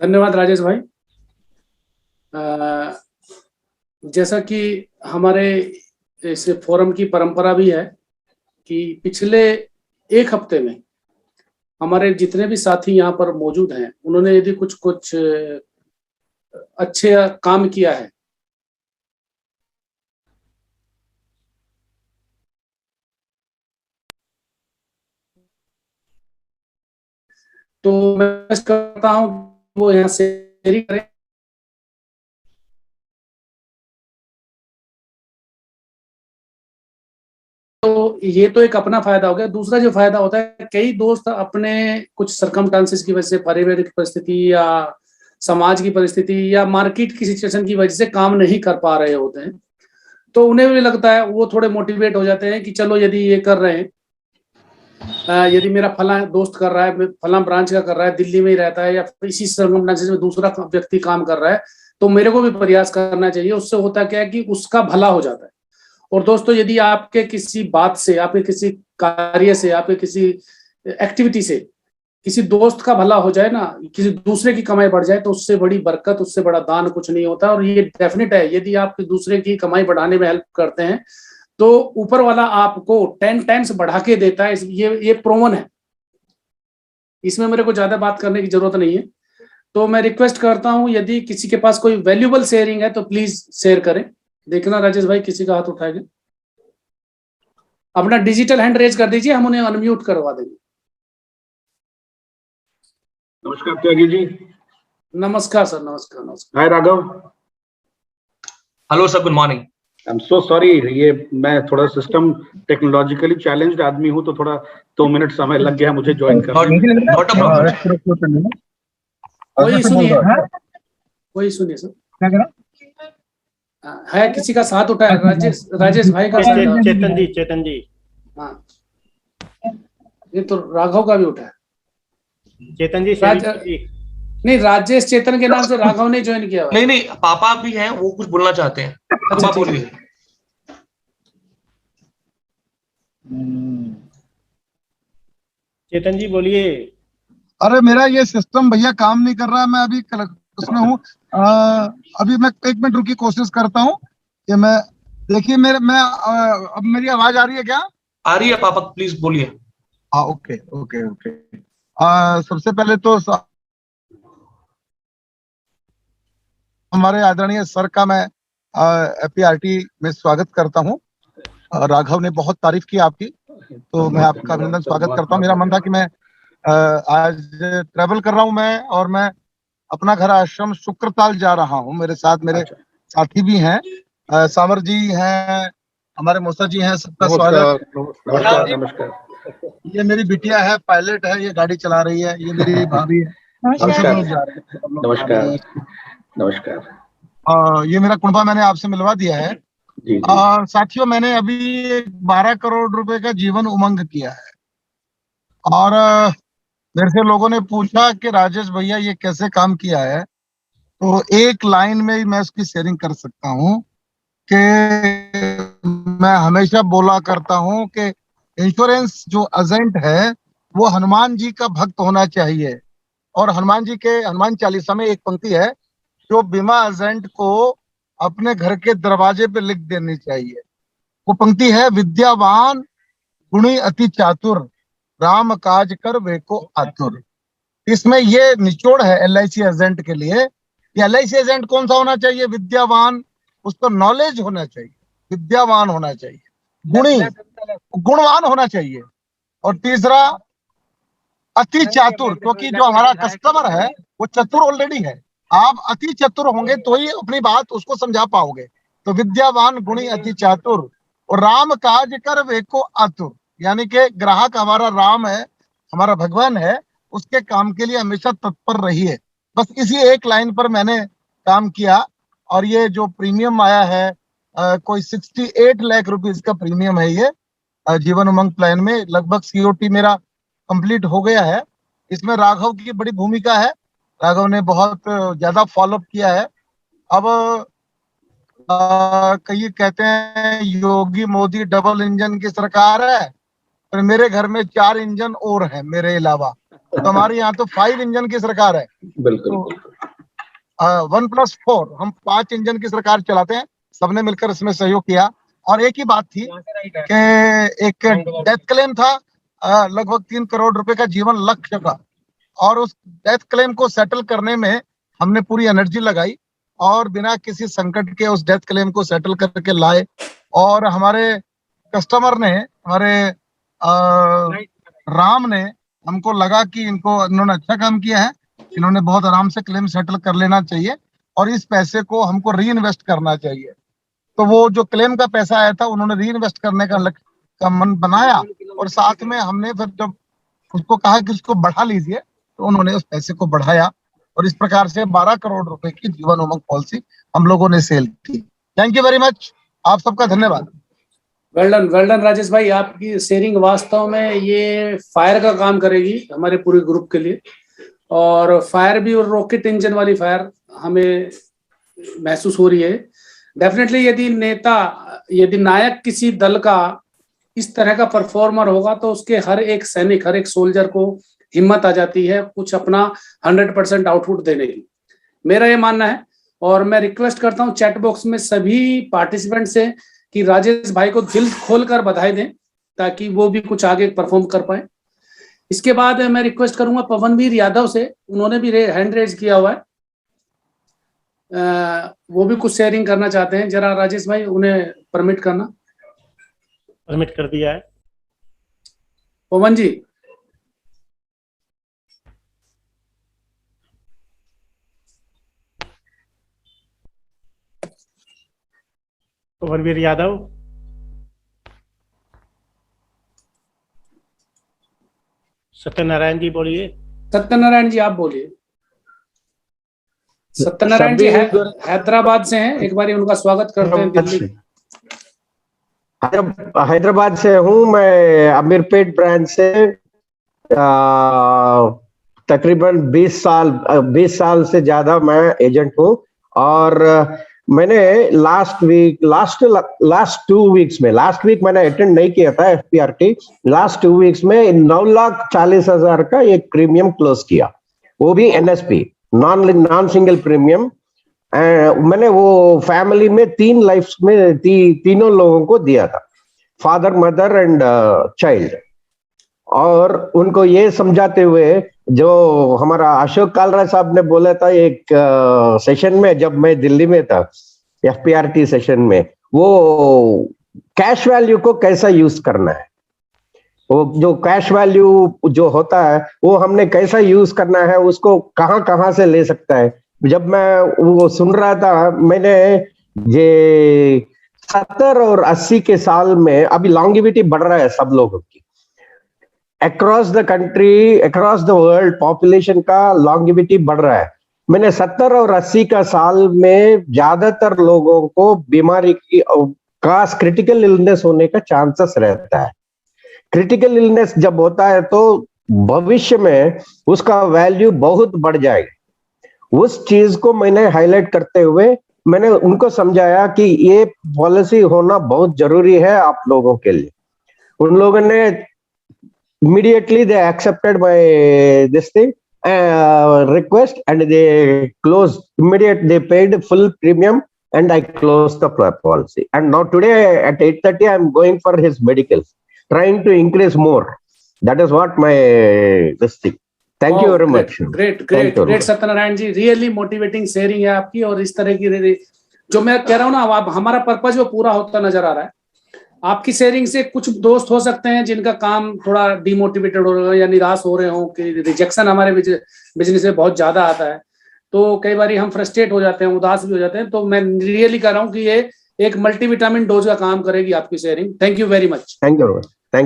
धन्यवाद राजेश भाई। जैसा कि हमारे इस फोरम की परंपरा भी है कि पिछले एक हफ्ते में हमारे जितने भी साथी यहाँ पर मौजूद हैं, उन्होंने यदि कुछ कुछ अच्छे काम किया है तो मैं करता हूँ वो यहाँ शेयर करें। तो ये तो एक अपना फायदा हो गया। दूसरा जो फायदा होता है, कई दोस्त अपने कुछ सरकमस्टांसेस की वजह से, पारिवारिक परिस्थिति या समाज की परिस्थिति या मार्केट की सिचुएशन की वजह से काम नहीं कर पा रहे होते हैं, तो उन्हें भी लगता है, वो थोड़े मोटिवेट हो जाते हैं कि चलो यदि ये कर रहे हैं, यदि मेरा फला दोस्त कर रहा है, फला ब्रांच का कर रहा है, दिल्ली में ही रहता है या इसी सरकमस्टांसेस में दूसरा व्यक्ति काम कर रहा है, तो मेरे को भी प्रयास करना चाहिए। उससे होता क्या है कि उसका भला हो जाता है। और दोस्तों, यदि आपके किसी बात से, आपके किसी कार्य से, आपके किसी एक्टिविटी से किसी दोस्त का भला हो जाए ना, किसी दूसरे की कमाई बढ़ जाए, तो उससे बड़ी बरकत, उससे बड़ा दान कुछ नहीं होता। और ये डेफिनेट है, यदि आप दूसरे की कमाई बढ़ाने में हेल्प करते हैं तो ऊपर वाला आपको 10 टाइम्स बढ़ा के देता है। ये प्रोवन है, इसमें मेरे को ज्यादा बात करने की जरूरत नहीं है। तो मैं रिक्वेस्ट करता हूं, यदि किसी के पास कोई वैल्यूबल शेयरिंग है तो प्लीज शेयर करें। देखना राजेश भाई, किसी का हाथ उठाएंगे, अपना डिजिटल हैंड रेज कर दीजिए, हम उन्हें अनम्यूट करवा देंगे। नमस्कार त्यागी जी। नमस्कार सर, नमस्कार नमस्कार। Hi Raghav. Hello sir, good morning. I am so sorry, ये मैं थोड़ा सिस्टम टेक्नोलॉजिकली चैलेंज्ड आदमी हूँ, तो थोड़ा 2 मिनट समय लग गया मुझे ज्वाइन करने। कोई सुनिए, कोई सुनिए सर, क्या करा है, किसी का साथ उठाया, राजेश भाई का साथ। चेतन जी। हाँ, ये तो राघव का भी उठाया। चेतन जी नहीं, राजेश चेतन के नाम से राघव ने ज्वाइन किया। नहीं, पापा भी हैं, वो कुछ बोलना चाहते हैं। अच्छा, बोलिए। चेतन जी बोलिए। अरे मेरा ये सिस्टम भैया काम नहीं कर रहा है, मैं अभी उसमें हूँ। अभी मैं 1 मिनट रुकी, कोशिश करता हूँ कि मैं, देखिए अब मेरी आवाज आ रही है क्या? आ रही है पापा, प्लीज बोलिए। हाँ, ओके ओके ओके। सबसे पहले तो हमारे आदरणीय सर का मैं एपीआरटी में स्वागत करता हूँ। राघव ने बहुत तारीफ की आपकी, तो मैं आपका अभिनंदन स्वागत करता हूँ। मेरा मन था कि मैं आज ट्रेवल कर रहा हूँ मैं, और मैं अपना घर आश्रम शुक्रताल जा रहा हूँ। मेरे साथ मेरे साथी भी हैं, सावर जी हैं, हमारे मौसा जी हैं, सबका स्वागत। नमस्कार। ये मेरी बिटिया है, पायलट है, ये गाड़ी चला रही है, ये मेरी भाभी है। नमस्कार। नमस्कार। ये मेरा कुंभा मैंने आपसे मिलवा दिया है। जी। साथियों, मैंने अभी 12 करोड़ रुपए का जीवन उमंग किया है, और मेरे से लोगों ने पूछा कि राजेश भैया ये कैसे काम किया है, तो एक लाइन में ही मैं उसकी शेयरिंग कर सकता हूँ कि मैं हमेशा बोला करता हूँ कि इंश्योरेंस जो एजेंट है वो हनुमान जी का भक्त होना चाहिए। और हनुमान जी के हनुमान चालीसा में एक पंक्ति है जो बीमा एजेंट को अपने घर के दरवाजे पे लिख देनी चाहिए। वो पंक्ति है, विद्यावान गुणी अति चातुर, राम काज कर वे को आतुर। इसमें ये निचोड़ है एलआईसी एजेंट के लिए। एलआईसी एजेंट कौन सा होना चाहिए? विद्यावान, उसको नॉलेज होना चाहिए, विद्यावान होना चाहिए, गुणवान होना चाहिए, और तीसरा अति चातुर, क्योंकि जो हमारा कस्टमर है वो चतुर ऑलरेडी है। आप अति चतुर होंगे तो ही अपनी बात उसको समझा पाओगे। तो विद्यावान गुणी अति चातुर, और राम काज कर वे को आतुर, यानी कि ग्राहक हमारा राम है, हमारा भगवान है, उसके काम के लिए हमेशा तत्पर रहिए। बस इसी एक लाइन पर मैंने काम किया, और ये जो प्रीमियम आया है, कोई 68 लाख रुपीज का प्रीमियम है ये जीवन उमंग प्लान में। लगभग सीओटी मेरा कंप्लीट हो गया है। इसमें राघव की बड़ी भूमिका है, राघव ने बहुत ज्यादा फॉलोअप किया है। अब कई कहते हैं योगी मोदी डबल इंजन की सरकार है, पर मेरे घर में 4 इंजन और है मेरे अलावा। तो हमारे यहाँ तो 5 इंजन की सरकार है, बिल्कुल 1+4 हम 5 इंजन की सरकार चलाते हैं। सबने मिलकर इसमें सहयोग किया। और एक ही बात थी कि एक डेथ क्लेम था लगभग 3 करोड़ रुपए का, जीवन लक्ष्य का, और उस डेथ क्लेम को सेटल करने में हमने पूरी एनर्जी लगाई और बिना किसी संकट के उस डेथ क्लेम को सेटल करके लाए। और हमारे कस्टमर ने, हमारे राम ने, हमको लगा कि इन्होंने अच्छा काम किया है, इन्होंने बहुत आराम से क्लेम सेटल कर लेना चाहिए और इस पैसे को हमको री इन्वेस्ट करना चाहिए। तो वो जो क्लेम का पैसा आया था उन्होंने री इन्वेस्ट करने का मन बनाया, और साथ में हमने फिर जब उसको कहा कि उसको बढ़ा लीजिए तो उन्होंने उस पैसे को बढ़ाया, और इस प्रकार से 12 करोड़ रुपए की जीवन उमंग पॉलिसी हम लोगों ने सेल की। थैंक यू वेरी मच, आप सबका धन्यवाद। वेल डन राजेश भाई, आपकी शेयरिंग वास्तव में ये फायर का काम करेगी हमारे पूरे ग्रुप के लिए, और फायर भी, और रॉकेट इंजन वाली फायर हमें महसूस हो रही है। डेफिनेटली यदि नायक किसी दल का इस तरह का परफॉर्मर होगा तो उसके हर एक सैनिक, हर एक सोल्जर को हिम्मत आ जाती है कुछ अपना 100% आउटपुट देने की, मेरा ये मानना है। और मैं रिक्वेस्ट करता हूं चैट बॉक्स में सभी पार्टिसिपेंट से कि राजेश भाई को दिल खोलकर बधाई दें ताकि वो भी कुछ आगे परफॉर्म कर पाए। इसके बाद मैं रिक्वेस्ट करूंगा पवनवीर यादव से, उन्होंने भी हैंड रेज किया हुआ है, वो भी कुछ शेयरिंग करना चाहते हैं। जरा राजेश भाई उन्हें परमिट करना। परमिट कर दिया है पवन जी। पवनवीर यादव, सत्यनारायण जी बोलिए। सत्यनारायण जी आप बोलिए। सत्यनारायण जी हैदराबाद से हैं, एक बार उनका स्वागत करते हैं दिल्ली। हैदराबाद से हूँ मैं, अमीरपेट ब्रांच से। तकरीबन 20 साल से ज्यादा मैं एजेंट हूँ। और मैंने लास्ट वीक मैंने अटेंड नहीं किया था FPRT। लास्ट 2 वीक्स में 9,40,000 का एक प्रीमियम क्लोज किया, वो भी NSP, नॉन सिंगल प्रीमियम। मैंने वो फैमिली में 3 लाइफ्स में तीनों लोगों को दिया था, फादर, मदर एंड चाइल्ड। और उनको ये समझाते हुए, जो हमारा अशोक कालरा साहब ने बोला था एक सेशन में जब मैं दिल्ली में था, FPRT सेशन में, वो कैश वैल्यू को कैसा यूज करना है, वो जो कैश वैल्यू जो होता है वो हमने कैसा यूज करना है, उसको कहाँ से ले सकता है। जब मैं वो सुन रहा था, मैंने ये 70 और 80 के साल में, अभी लॉन्गिविटी बढ़ रहा है सब लोगों की, across the country, across the world population का लॉन्गिविटी बढ़ रहा है। मैंने 70 और 80 का साल में ज्यादातर लोगों को बीमारी का क्रिटिकल इलनेस होने का चांसेस रहता है। क्रिटिकल इलनेस जब होता है तो भविष्य में उसका वैल्यू बहुत बढ़ जाएगा। उस चीज को मैंने हाईलाइट करते हुए मैंने उनको समझाया कि ये पॉलिसी होना बहुत जरूरी है आप लोगों के लिए। उन लोगों ने immediately they accepted my this thing request and they closed they paid full premium and I closed the policy. And now today at 8:30 I'm going for his medicals, trying to increase more. That is what my this thing. Thank you very much. Great Satyanarayan ji, really motivating sharing है आपकी। और इस तरह की जो मैं कह रहा हूँ ना, हमारा पर्पज वो पूरा होता नजर आ रहा है। आपकी शेयरिंग से कुछ दोस्त हो सकते हैं जिनका काम थोड़ा डिमोटिवेटेड हो रहा है या निराश हो रहे हो कि रिजेक्शन हमारे बिजनेस में बहुत ज्यादा आता है, तो कई बार हम फ्रस्ट्रेट हो जाते हैं, उदास भी हो जाते हैं। तो मैं रियली कह रहा हूँ कि ये एक मल्टीविटामिन डोज का काम करेगी आपकी sharing. Thank you very much. Thank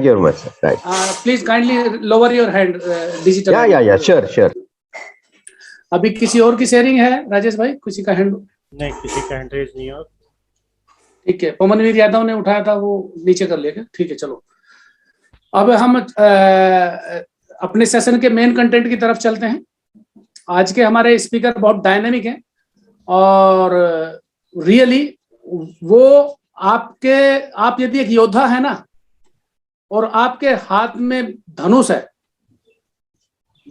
you very much. Right. Please kindly lower your hand digital. Yeah, sure. अभी किसी और की शेयरिंग है राजेश भाई? किसी का हैंड नहीं, किसी का हैंड रेज नहीं हो। ठीक है, पवनवीर यादव ने उठाया था, वो नीचे कर लिया। ठीक है, चलो अब हम अपने सेशन के मेन कंटेंट की तरफ चलते हैं। आज के हमारे स्पीकर बहुत डायनेमिक हैं और रियली वो आप यदि एक योद्धा है ना और आपके हाथ में धनुष है,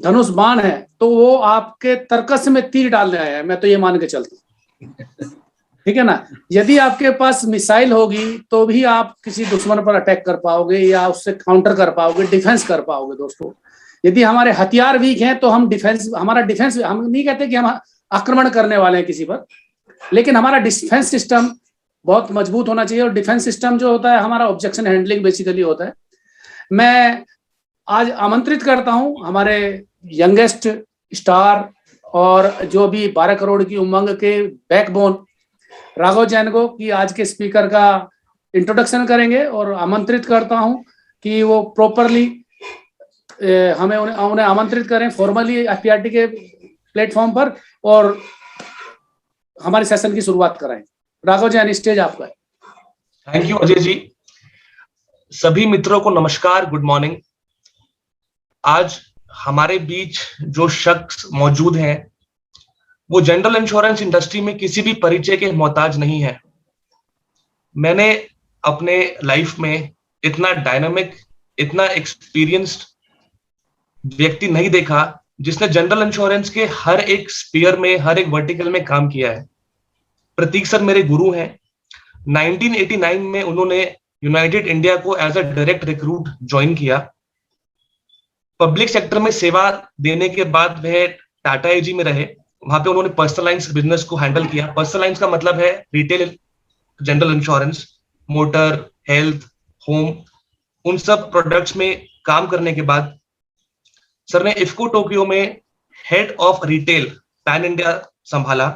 धनुष बाण है तो वो आपके तर्कस में तीर डालने आया है, मैं तो ये मान के चलता हूँ, ठीक है ना। यदि आपके पास मिसाइल होगी तो भी आप किसी दुश्मन पर अटैक कर पाओगे या उससे काउंटर कर पाओगे, डिफेंस कर पाओगे दोस्तों। यदि हमारे हथियार वीक हैं तो हम हमारा डिफेंस, हम नहीं कहते कि हम आक्रमण करने वाले हैं किसी पर, लेकिन हमारा डिफेंस सिस्टम बहुत मजबूत होना चाहिए। और डिफेंस सिस्टम जो होता है हमारा ऑब्जेक्शन हैंडलिंग बेसिकली होता है। मैं आज आमंत्रित करता हूं हमारे यंगेस्ट स्टार और जो भी 12 करोड़ की उमंग के बैकबोन राघव जैन को, कि आज के स्पीकर का इंट्रोडक्शन करेंगे, और आमंत्रित करता हूं कि वो प्रॉपरली हमें उन्हें आमंत्रित करें फॉर्मली FPRT के प्लेटफॉर्म पर और हमारे सेशन की शुरुआत कराएं। राघव जैन, स्टेज आपका है। Thank you Ajay ji. सभी मित्रों को नमस्कार, गुड मॉर्निंग। आज हमारे बीच जो शख्स मौजूद हैं वो जनरल इंश्योरेंस इंडस्ट्री में किसी भी परिचय के मोहताज नहीं है। मैंने अपने लाइफ में इतना डायनामिक, इतना एक्सपीरियंस्ड व्यक्ति नहीं देखा जिसने जनरल इंश्योरेंस के हर एक स्पीयर में, हर एक वर्टिकल में काम किया है। प्रतीक सर मेरे गुरु हैं। 1989 में उन्होंने यूनाइटेड इंडिया को as a direct recruit join किया। पब्लिक सेक्टर में सेवा देने के बाद वह टाटा एजी में रहे। वहां पे उन्होंने पर्सनल लाइंस बिजनेस को हैंडल किया। पर्सनल लाइंस का मतलब है retail general insurance, motor, health, home, उन सब प्रोडक्ट्स में काम करने के बाद सर ने इफ्को टोक्यो में head of retail pan India संभाला।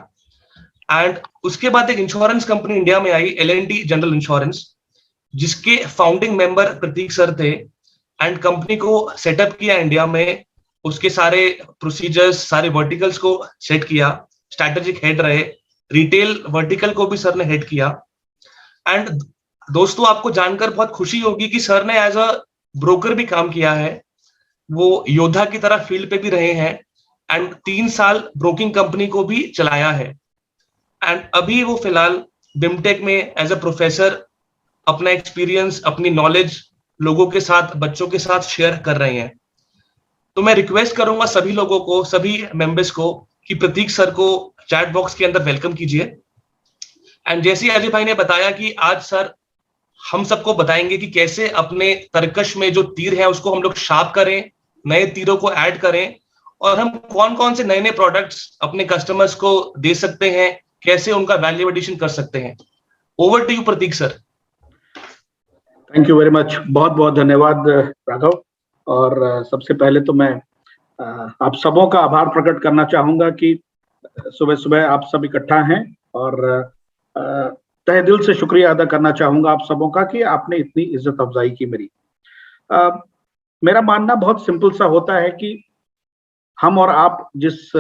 एंड उसके बाद एक इंश्योरेंस कंपनी इंडिया में आई, L&T जनरल इंश्योरेंस, जिसके फाउंडिंग मेंबर प्रतीक सर थे। एंड कंपनी को सेटअप किया इंडिया में, उसके सारे प्रोसीजर्स, सारे वर्टिकल्स को सेट किया, स्ट्रैटेजिक हेड रहे, रिटेल वर्टिकल को भी सर ने हेड किया। एंड दोस्तों आपको जानकर बहुत खुशी होगी कि सर ने एज अ ब्रोकर भी काम किया है, वो योद्धा की तरह फील्ड पे भी रहे हैं एंड 3 साल ब्रोकिंग कंपनी को भी चलाया है। एंड अभी वो फिलहाल बिमटेक में एज अ प्रोफेसर अपना एक्सपीरियंस, अपनी नॉलेज लोगों के साथ, बच्चों के साथ शेयर कर रहे हैं। तो मैं रिक्वेस्ट करूंगा सभी लोगों को, सभी मेंबर्स को, कि प्रतीक सर को चैट बॉक्स के अंदर वेलकम कीजिए। एंड जैसे अजय भाई ने बताया कि आज सर हम सबको बताएंगे कि कैसे अपने तरकश में जो तीर है उसको हम लोग शार्प करें, नए तीरों को ऐड करें, और हम कौन कौन से नए नए प्रोडक्ट्स अपने कस्टमर्स को दे सकते हैं, कैसे उनका वैल्यू एडिशन कर सकते हैं। Over to you Pratik sir. Thank you very much, बहुत बहुत धन्यवाद राघव। और सबसे पहले तो मैं आप सबों का आभार प्रकट करना चाहूंगा कि सुबह सुबह आप सब इकट्ठा हैं, और तहे दिल से शुक्रिया अदा करना चाहूंगा आप सबों का कि आपने इतनी इज्जत अफजाई की मेरी। मेरा मानना बहुत सिंपल सा होता है कि हम और आप जिस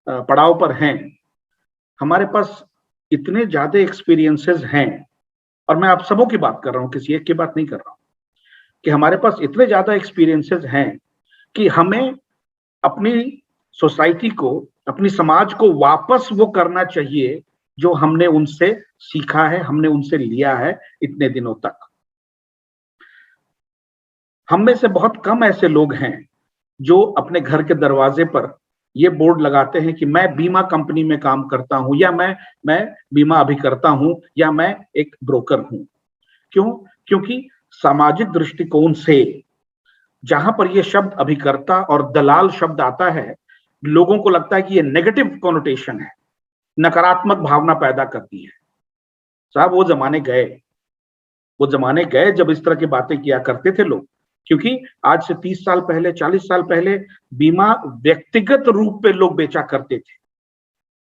पड़ाव पर हैं, हमारे पास इतने ज्यादा एक्सपीरियंसेस हैं, और मैं आप सबों की बात कर रहा हूं, किसी एक की बात नहीं कर रहा हूं, कि हमारे पास इतने ज्यादा एक्सपीरियंसेस हैं कि हमें अपनी सोसाइटी को, अपनी समाज को वापस वो करना चाहिए जो हमने उनसे सीखा है, हमने उनसे लिया है इतने दिनों तक। हम में से बहुत कम ऐसे लोग हैं जो अपने घर के दरवाजे पर ये बोर्ड लगाते हैं कि मैं बीमा कंपनी में काम करता हूं, या मैं बीमा अभिकर्ता हूं, या मैं एक ब्रोकर हूं। क्यों? क्योंकि सामाजिक दृष्टिकोण से जहां पर ये शब्द अभिकर्ता और दलाल शब्द आता है, लोगों को लगता है कि ये नेगेटिव कॉनोटेशन है, नकारात्मक भावना पैदा करती है। साहब वो जमाने गए जब इस तरह की बातें किया करते थे लोग। क्योंकि आज से 30 साल पहले, 40 साल पहले बीमा व्यक्तिगत रूप पे लोग बेचा करते थे,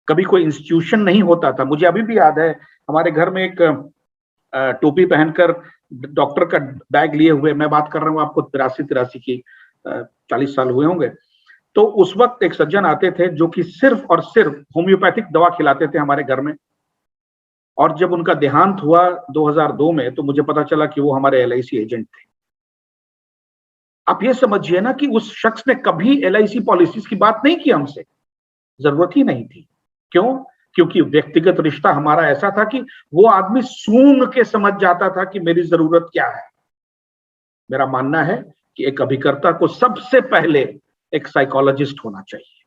कभी कोई इंस्टीट्यूशन नहीं होता था। मुझे अभी भी याद है, हमारे घर में एक टोपी पहनकर डॉक्टर का बैग लिए हुए, मैं बात कर रहा हूँ आपको 83 की, 40 साल हुए होंगे, तो उस वक्त एक सज्जन आते थे जो कि सिर्फ और सिर्फ होम्योपैथिक दवा खिलाते थे हमारे घर में। और जब उनका देहांत हुआ 2002 में, तो मुझे पता चला कि वो हमारे LIC एजेंट थे। आप ये समझिए ना कि उस शख्स ने कभी LIC पॉलिसीज की बात नहीं की हमसे, जरूरत ही नहीं थी। क्यों? क्योंकि व्यक्तिगत रिश्ता हमारा ऐसा था कि वो आदमी सूंघ के समझ जाता था कि मेरी जरूरत क्या है। मेरा मानना है कि एक अभिकर्ता को सबसे पहले एक साइकोलॉजिस्ट होना चाहिए।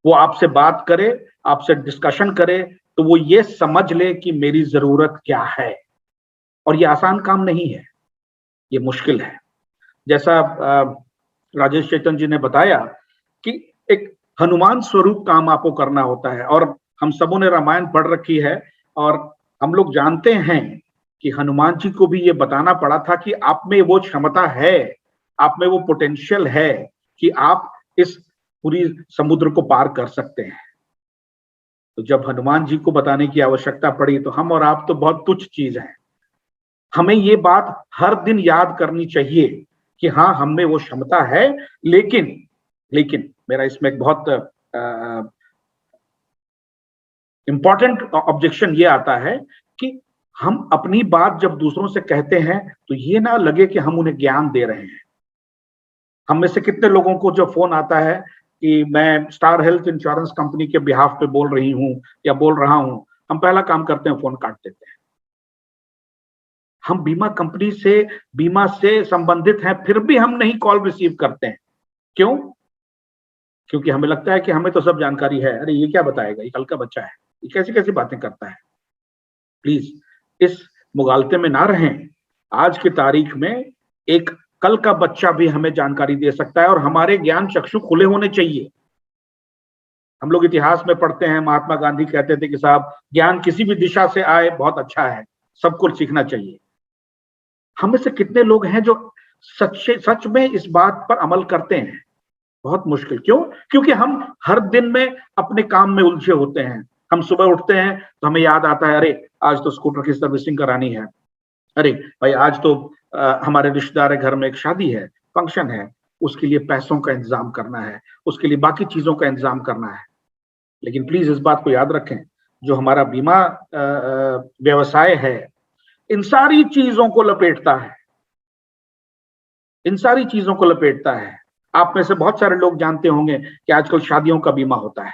वो आपसे बात करे, आपसे डिस्कशन करे, तो वो ये समझ ले कि मेरी जरूरत क्या है। और ये आसान काम नहीं है, ये मुश्किल है। जैसा राजेश चेतन जी ने बताया कि एक हनुमान स्वरूप काम आपको करना होता है, और हम सबों ने रामायण पढ़ रखी है और हम लोग जानते हैं कि हनुमान जी को भी ये बताना पड़ा था कि आप में वो क्षमता है, आप में वो पोटेंशियल है कि आप इस पूरी समुद्र को पार कर सकते हैं। तो जब हनुमान जी को बताने की आवश्यकता पड़ी तो हम और आप तो बहुत तुच्छ चीज हैं। हमें ये बात हर दिन याद करनी चाहिए कि हाँ, हम में वो क्षमता है, लेकिन मेरा इसमें एक बहुत इंपॉर्टेंट ऑब्जेक्शन ये आता है कि हम अपनी बात जब दूसरों से कहते हैं तो ये ना लगे कि हम उन्हें ज्ञान दे रहे हैं। हम में से कितने लोगों को जो फोन आता है कि मैं स्टार हेल्थ इंश्योरेंस कंपनी के बिहाफ पे बोल रही हूं या बोल रहा हूं, हम पहला काम करते हैं फोन काट देते हैं। हम बीमा कंपनी से, बीमा से संबंधित हैं, फिर भी हम नहीं कॉल रिसीव करते हैं। क्यों? क्योंकि हमें लगता है कि हमें तो सब जानकारी है। अरे ये क्या बताएगा, ये कल का बच्चा है, ये कैसी कैसी बातें करता है। प्लीज इस मुगालते में ना रहें। आज की तारीख में एक कल का बच्चा भी हमें जानकारी दे सकता है और हमारे ज्ञान चक्षु खुले होने चाहिए। हम लोग इतिहास में पढ़ते हैं, महात्मा गांधी कहते थे कि साहब, ज्ञान किसी भी दिशा से आए बहुत अच्छा है, सब कुछ सीखना चाहिए। हम में से कितने लोग हैं जो सच में इस बात पर अमल करते हैं? बहुत मुश्किल। क्यों? क्योंकि हम हर दिन में अपने काम में उलझे होते हैं। हम सुबह उठते हैं तो हमें याद आता है, अरे आज तो स्कूटर की सर्विसिंग करानी है, अरे भाई आज तो हमारे रिश्तेदार घर में एक शादी है, फंक्शन है, उसके लिए पैसों का इंतजाम करना है, उसके लिए बाकी चीजों का इंतजाम करना है। लेकिन प्लीज इस बात को याद रखें, जो हमारा बीमा व्यवसाय है इन सारी चीजों को लपेटता है, इन सारी चीजों को लपेटता है। आप में से बहुत सारे लोग जानते होंगे कि आजकल शादियों का बीमा होता है।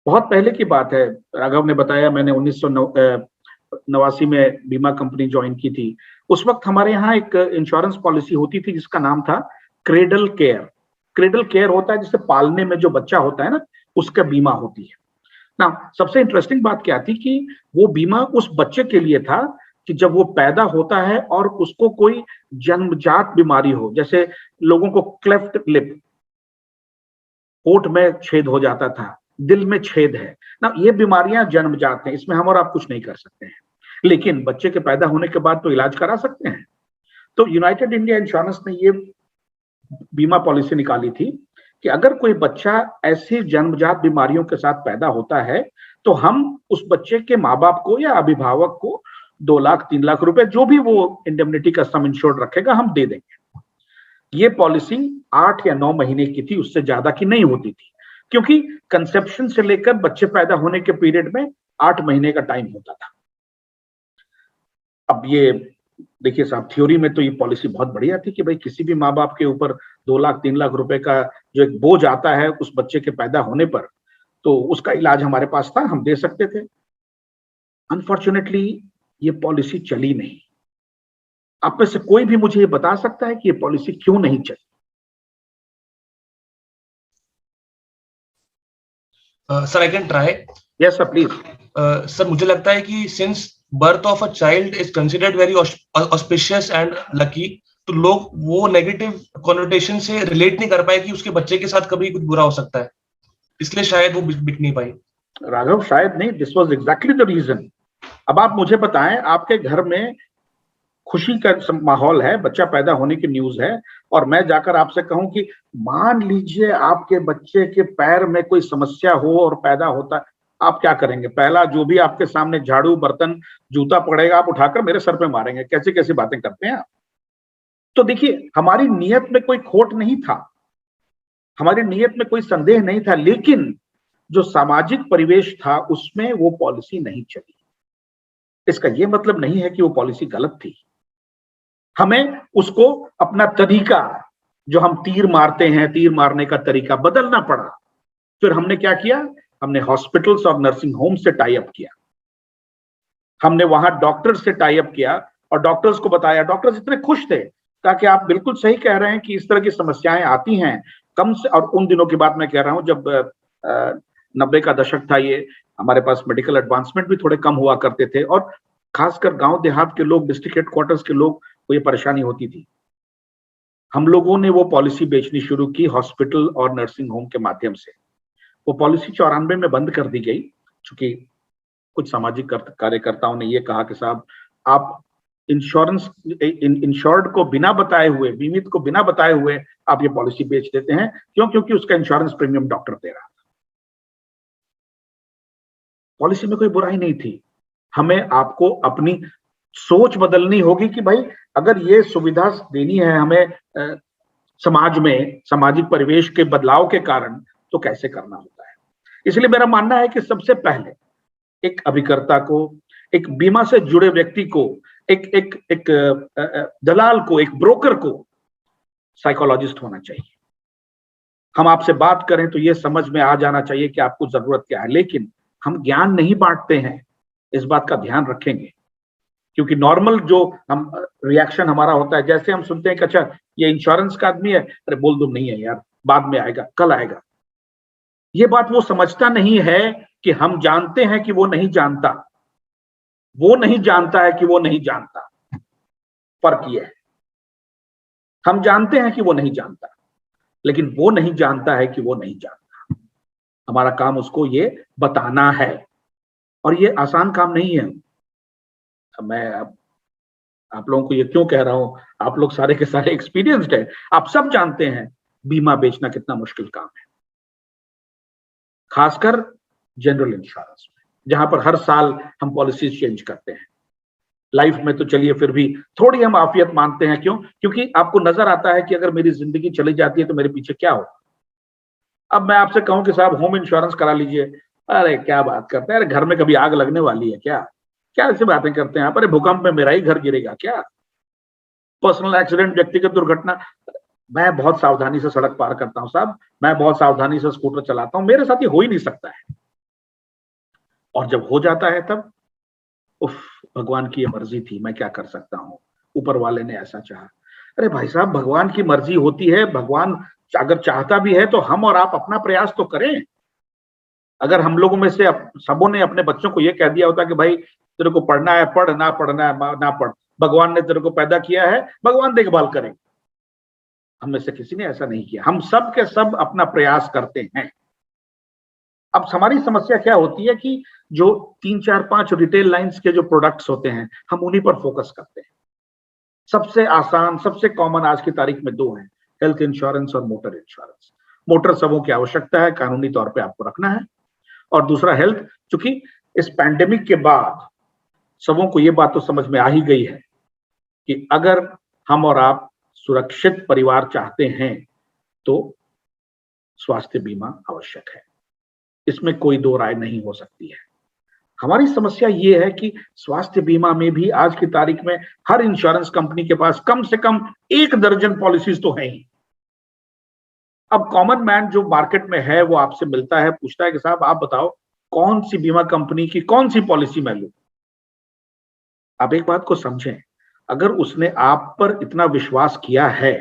बहुत पहले की बात है, राघव ने बताया, मैंने 1989 में बीमा कंपनी ज्वाइन की थी। उस वक्त हमारे यहाँ एक इंश्योरेंस पॉलिसी होती थी जिसका नाम था क्रेडल केयर। क्रेडल केयर होता है जिसे पालने में जो बच्चा होता है ना, उसका बीमा होती है ना। सबसे इंटरेस्टिंग बात क्या थी कि वो बीमा उस बच्चे के लिए था कि जब वो पैदा होता है और उसको कोई जन्मजात बीमारी हो, जैसे लोगों को क्लेफ्ट लिप, होठ में छेद हो जाता था, दिल में छेद है ना, ये बीमारियां जन्मजात हैं, इसमें हम और आप कुछ नहीं कर सकते हैं। लेकिन बच्चे के पैदा होने के बाद तो इलाज करा सकते हैं। तो यूनाइटेड इंडिया इंश्योरेंस ने ये बीमा पॉलिसी निकाली थी कि अगर कोई बच्चा ऐसी जन्मजात बीमारियों के साथ पैदा होता है तो हम उस बच्चे के माँ बाप को या अभिभावक को 2 लाख 3 लाख रुपए, जो भी वो इंडेमनिटी का सम इंश्योर्ड रखेगा, हम दे देंगे। ये पॉलिसी 8 या 9 महीने की थी, उससे ज्यादा की नहीं होती थी, क्योंकि कंसेप्शन से लेकर बच्चे पैदा होने के पीरियड में 8 महीने का टाइम होता था। अब ये देखिए साहब, थ्योरी में तो ये पॉलिसी बहुत बढ़िया थी कि भाई किसी भी माँ बाप के ऊपर 2 लाख 3 लाख रुपए का जो एक बोझ आता है उस बच्चे के पैदा होने पर, तो उसका इलाज हमारे पास था, हम दे सकते थे। अनफॉर्चुनेटली ये पॉलिसी चली नहीं। आप में से कोई भी मुझे ये बता सकता है कि ये पॉलिसी क्यों नहीं चली? Sir, I can try. Yes sir, please. Sir, मुझे लगता है कि since birth of a child is considered very auspicious and lucky, तो लोग वो नेगेटिव कॉनोटेशन से रिलेट नहीं कर पाए कि उसके बच्चे के साथ कभी कुछ बुरा हो सकता है, इसलिए शायद वो बिक नहीं पाई। राघव, शायद नहीं, this was exactly the reason. अब आप मुझे बताएं, आपके घर में खुशी का माहौल है, बच्चा पैदा होने की न्यूज है, और मैं जाकर आपसे कहूं कि मान लीजिए आपके बच्चे के पैर में कोई समस्या हो और पैदा होता है, आप क्या करेंगे? पहला जो भी आपके सामने झाड़ू, बर्तन, जूता पड़ेगा, आप उठाकर मेरे सर पे मारेंगे। कैसी कैसी बातें करते हैं आप। तो देखिए, हमारी नीयत में कोई खोट नहीं था, हमारी नीयत में कोई संदेह नहीं था, लेकिन जो सामाजिक परिवेश था उसमें वो पॉलिसी नहीं चली। इसका ये मतलब नहीं है कि वो पॉलिसी गलत थी। हमें उसको अपना तरीका, जो हम तीर मारते हैं, तीर मारने का तरीका बदलना पड़ा। फिर हमने क्या किया? हमने हॉस्पिटल्स और नर्सिंग होम से टाई अप किया, हमने वहां डॉक्टर्स से टाई अप किया और डॉक्टर्स को बताया। डॉक्टर्स इतने खुश थे ताकि आप बिल्कुल सही कह रहे हैं कि इस तरह की समस्याएं आती हैं कम से, और उन दिनों की बात मैं कह रहा हूं जब 90 का दशक था, ये हमारे पास मेडिकल एडवांसमेंट भी थोड़े कम हुआ करते थे और खासकर गांव देहात के लोग, डिस्ट्रिक्ट हेडक्वार्टर्स के लोग को ये परेशानी होती थी। हम लोगों ने वो पॉलिसी बेचनी शुरू की हॉस्पिटल और नर्सिंग होम के माध्यम से। वो पॉलिसी 94 में बंद कर दी गई, क्योंकि कुछ सामाजिक कार्यकर्ताओं ने ये कहा कि साहब आप इंश्योरेंस इंश्योर्ड को बिना बताए हुए, बीमित को बिना बताए हुए आप ये पॉलिसी बेच देते हैं। क्यों? क्योंकि उसका इंश्योरेंस प्रीमियम डॉक्टर दे रहा था। पॉलिसी में कोई बुराई नहीं थी। हमें आपको अपनी सोच बदलनी होगी कि भाई अगर ये सुविधा देनी है हमें समाज में, सामाजिक परिवेश के बदलाव के कारण, तो कैसे करना होता है। इसलिए मेरा मानना है कि सबसे पहले एक अभिकर्ता को, एक बीमा से जुड़े व्यक्ति को, एक दलाल को, एक ब्रोकर को साइकोलॉजिस्ट होना चाहिए। हम आपसे बात करें तो ये समझ में आ जाना चाहिए कि आपको जरूरत क्या है, लेकिन हम ज्ञान नहीं बांटते हैं, इस बात का ध्यान रखेंगे। क्योंकि नॉर्मल जो हम रिएक्शन हमारा होता है, जैसे हम सुनते हैं कि अच्छा ये इंश्योरेंस का आदमी है, अरे बोल दो नहीं है यार, बाद में आएगा, कल आएगा। ये बात वो समझता नहीं है कि हम जानते हैं कि वो नहीं जानता, वो नहीं जानता है कि वो नहीं जानता। फर्क ये है, हम जानते हैं कि वो नहीं जानता, लेकिन वो नहीं जानता है कि वो नहीं जानता। हमारा काम उसको ये बताना है, और ये आसान काम नहीं है। मैं आप लोगों को ये क्यों कह रहा हूं, आप लोग सारे के सारे एक्सपीरियंस्ड है, आप सब जानते हैं बीमा बेचना कितना मुश्किल काम है, खासकर जनरल इंश्योरेंस में, जहां पर हर साल हम पॉलिसीज चेंज करते हैं। लाइफ में तो चलिए फिर भी थोड़ी हम आफियत मानते हैं। क्यों? क्योंकि आपको नजर आता है कि अगर मेरी जिंदगी चली जाती है तो मेरे पीछे क्या होगा। अब मैं आपसे कहूं कि साहब होम इंश्योरेंस करा लीजिए, अरे क्या बात करते हैं, अरे घर में कभी आग लगने वाली है क्या, क्या ऐसी बातें करते हैं आप, अरे भूकंप में मेरा ही घर गिरेगा क्या, पर्सनल एक्सीडेंट, व्यक्तिगत दुर्घटना। मैं बहुत सावधानी से सड़क पार करता हूं साहब, मैं बहुत सावधानी से स्कूटर चलाता हूं, मेरे साथ ये हो ही नहीं सकता है। और जब हो जाता है तब उफ, भगवान की ये मर्जी थी, मैं क्या कर सकता हूं, ऊपर वाले ने ऐसा चाहा। अरे भाई साहब, भगवान की मर्जी होती है, भगवान अगर चाहता भी है तो हम और आप अपना प्रयास तो करें। अगर हम लोगों में से सबों ने अपने बच्चों को ये कह दिया होता कि भाई तेरे को पढ़ना है पढ़, ना पढ़ना है ना पढ़, भगवान ने तेरे को पैदा किया है, भगवान देखभाल करें, हम में से किसी ने ऐसा नहीं किया। हम सब के सब अपना प्रयास करते हैं। अब हमारी समस्या क्या होती है कि जो 3, 4, 5 रिटेल लाइंस के जो प्रोडक्ट्स होते हैं, हम उन्हीं पर फोकस करते हैं। सबसे आसान, सबसे कॉमन आज की तारीख में 2 हैं, हेल्थ इंश्योरेंस और मोटर इंश्योरेंस। मोटर सबों की आवश्यकता है, कानूनी तौर पे आपको रखना है, और दूसरा हेल्थ। चूंकि इस पैंडेमिक के बाद सबों को ये बात तो समझ में आ ही गई है कि अगर हम और आप सुरक्षित परिवार चाहते हैं तो स्वास्थ्य बीमा आवश्यक है, इसमें कोई 2 राय नहीं हो सकती है। हमारी समस्या ये है कि स्वास्थ्य बीमा में भी आज की तारीख में हर इंश्योरेंस कंपनी के पास कम से कम 1 दर्जन पॉलिसीज तो है ही। अब कॉमन मैन जो मार्केट में है वो आपसे मिलता है, पूछता है कि साहब आप बताओ कौन सी बीमा कंपनी की कौन सी पॉलिसी मैं लूं। आप एक बात को समझें, अगर उसने आप पर इतना विश्वास किया है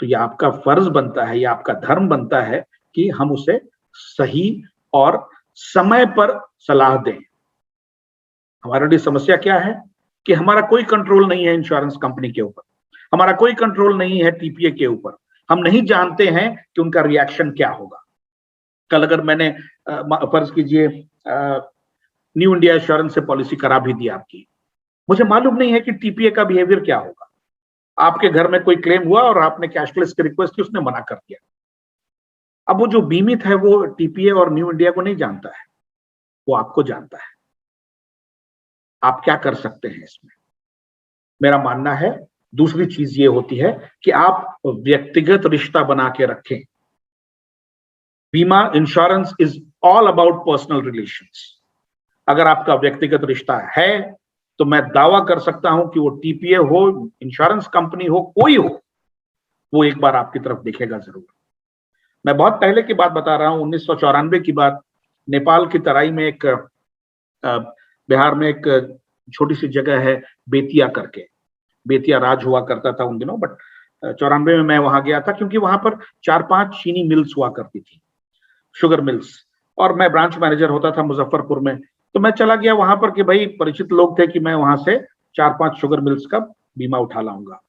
तो यह आपका फर्ज बनता है, यह आपका धर्म बनता है कि हम उसे सही और समय पर सलाह दें। हमारी समस्या क्या है कि हमारा कोई कंट्रोल नहीं है इंश्योरेंस कंपनी के ऊपर, हमारा कोई कंट्रोल नहीं है टीपीए के ऊपर। हम नहीं जानते हैं कि उनका रिएक्शन क्या होगा। कल अगर मैंने फर्ज कीजिए न्यू इंडिया इंश्योरेंस से पॉलिसी करा भी दी आपकी, मुझे मालूम नहीं है कि टीपीए का बिहेवियर क्या होगा। आपके घर में कोई क्लेम हुआ और आपने कैशलेस की रिक्वेस्ट की, उसने मना कर दिया। अब वो जो बीमित है वो टीपीए और न्यू इंडिया को नहीं जानता है, वो आपको जानता है। आप क्या कर सकते हैं इसमें? मेरा मानना है दूसरी चीज ये होती है कि आप व्यक्तिगत रिश्ता बना के रखें। बीमा insurance is all about personal relations. अगर आपका व्यक्तिगत रिश्ता है तो मैं दावा कर सकता हूं कि वो टीपीए हो, इंश्योरेंस कंपनी हो, कोई हो, वो एक बार आपकी तरफ देखेगा जरूर। मैं बहुत पहले की बात बता रहा हूं, 1994 की बात। नेपाल की तराई में एक बिहार में एक छोटी सी जगह है बेतिया करके, बेतिया राज हुआ करता था उन दिनों, बट 94 में मैं वहां गया था क्योंकि वहां पर 4-5 चीनी मिल्स हुआ करती थी, शुगर मिल्स, और मैं ब्रांच मैनेजर होता था मुजफ्फरपुर में। तो मैं चला गया वहां पर कि भाई परिचित लोग थे कि मैं वहां से 4-5 शुगर मिल्स का बीमा उठा लाऊंगा।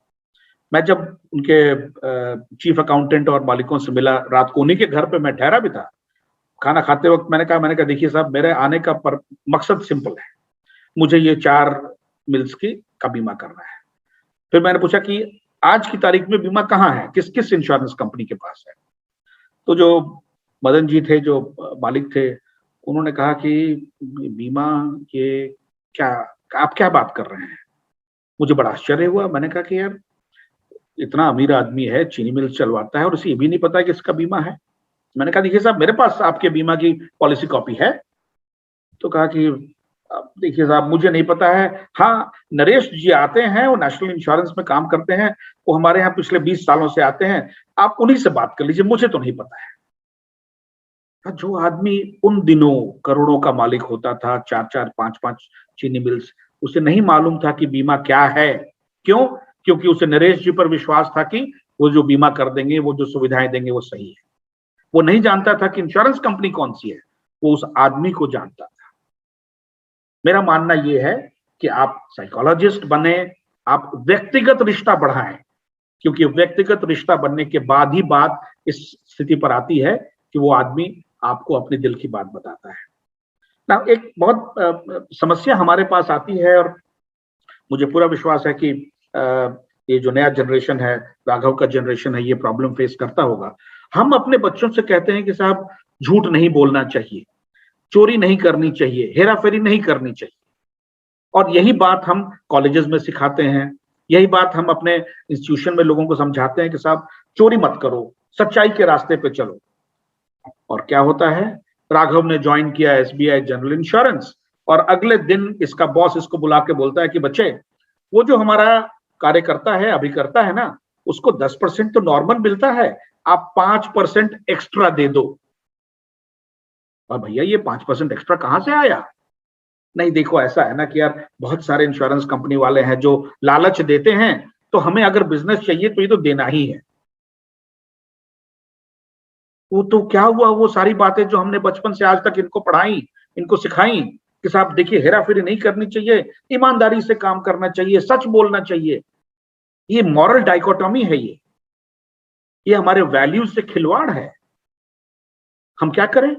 मैं जब उनके चीफ अकाउंटेंट और मालिकों से मिला, रात को उन्हीं के घर पे मैं ठहरा भी था, खाना खाते वक्त मैंने कहा देखिए साहब, मेरे आने का मकसद सिंपल है, मुझे ये 4 मिल्स का बीमा करना है। फिर मैंने पूछा कि आज की तारीख में बीमा कहाँ है, किस किस इंश्योरेंस कंपनी के पास है। तो जो मदन जी थे, जो मालिक थे, उन्होंने कहा कि बीमा, ये क्या, आप क्या बात कर रहे हैं। मुझे बड़ा आश्चर्य हुआ। मैंने कहा कि यार इतना अमीर आदमी है, चीनी मिल चलवाता है और उसे ये भी नहीं पता कि इसका बीमा है। मैंने कहा देखिए साहब, मेरे पास आपके बीमा की पॉलिसी कॉपी है। तो कहा कि देखिए साहब, मुझे नहीं पता है। हाँ, नरेश जी आते हैं, वो नेशनल इंश्योरेंस में काम करते हैं, वो हमारे यहाँ पिछले 20 सालों से आते हैं, आप उन्हीं से बात कर लीजिए, मुझे तो नहीं पता है। जो आदमी उन दिनों करोड़ों का मालिक होता था, 4-4, 5-5 चीनी मिल्स, उसे नहीं मालूम था कि बीमा क्या है। क्यों? क्योंकि उसे नरेश जी पर विश्वास था कि वो जो बीमा कर देंगे, वो जो सुविधाएं देंगे वो सही है। वो नहीं जानता था कि इंश्योरेंस कंपनी कौन सी है, वो उस आदमी को जानता था। मेरा मानना यह है कि आप साइकोलॉजिस्ट बने, आप व्यक्तिगत रिश्ता बढ़ाएं, क्योंकि व्यक्तिगत रिश्ता बनने के बाद ही बात इस स्थिति पर आती है कि वो आदमी आपको अपने दिल की बात बताता है ना। एक बहुत समस्या हमारे पास आती है, और मुझे पूरा विश्वास है कि ये जो नया जनरेशन है, राघव का जनरेशन है, ये प्रॉब्लम फेस करता होगा। हम अपने बच्चों से कहते हैं कि साहब झूठ नहीं बोलना चाहिए, चोरी नहीं करनी चाहिए, हेराफेरी नहीं करनी चाहिए, और यही बात हम कॉलेजेस में सिखाते हैं, यही बात हम अपने इंस्टीट्यूशन में लोगों को समझाते हैं कि साहब चोरी मत करो, सच्चाई के रास्ते पे चलो। और क्या होता है, राघव ने ज्वाइन किया एसबीआई जनरल इंश्योरेंस, और अगले दिन इसका बॉस इसको बुला के बोलता है कि बच्चे, वो जो हमारा कार्यकर्ता है, अभिकर्ता है ना, उसको 10% तो नॉर्मल मिलता है, आप 5% एक्स्ट्रा दे दो। और भैया ये 5% एक्स्ट्रा कहां से आया? नहीं, देखो ऐसा है ना कि यार बहुत सारे इंश्योरेंस कंपनी वाले हैं जो लालच देते हैं, तो हमें अगर बिजनेस चाहिए तो ये तो देना ही है। वो तो क्या हुआ, वो सारी बातें जो हमने बचपन से आज तक इनको पढ़ाई, इनको सिखाई कि साहब देखिए हेराफेरी नहीं करनी चाहिए, ईमानदारी से काम करना चाहिए, सच बोलना चाहिए, ये मॉरल डाइकोटॉमी है, ये हमारे वैल्यूज से खिलवाड़ है। हम क्या करें?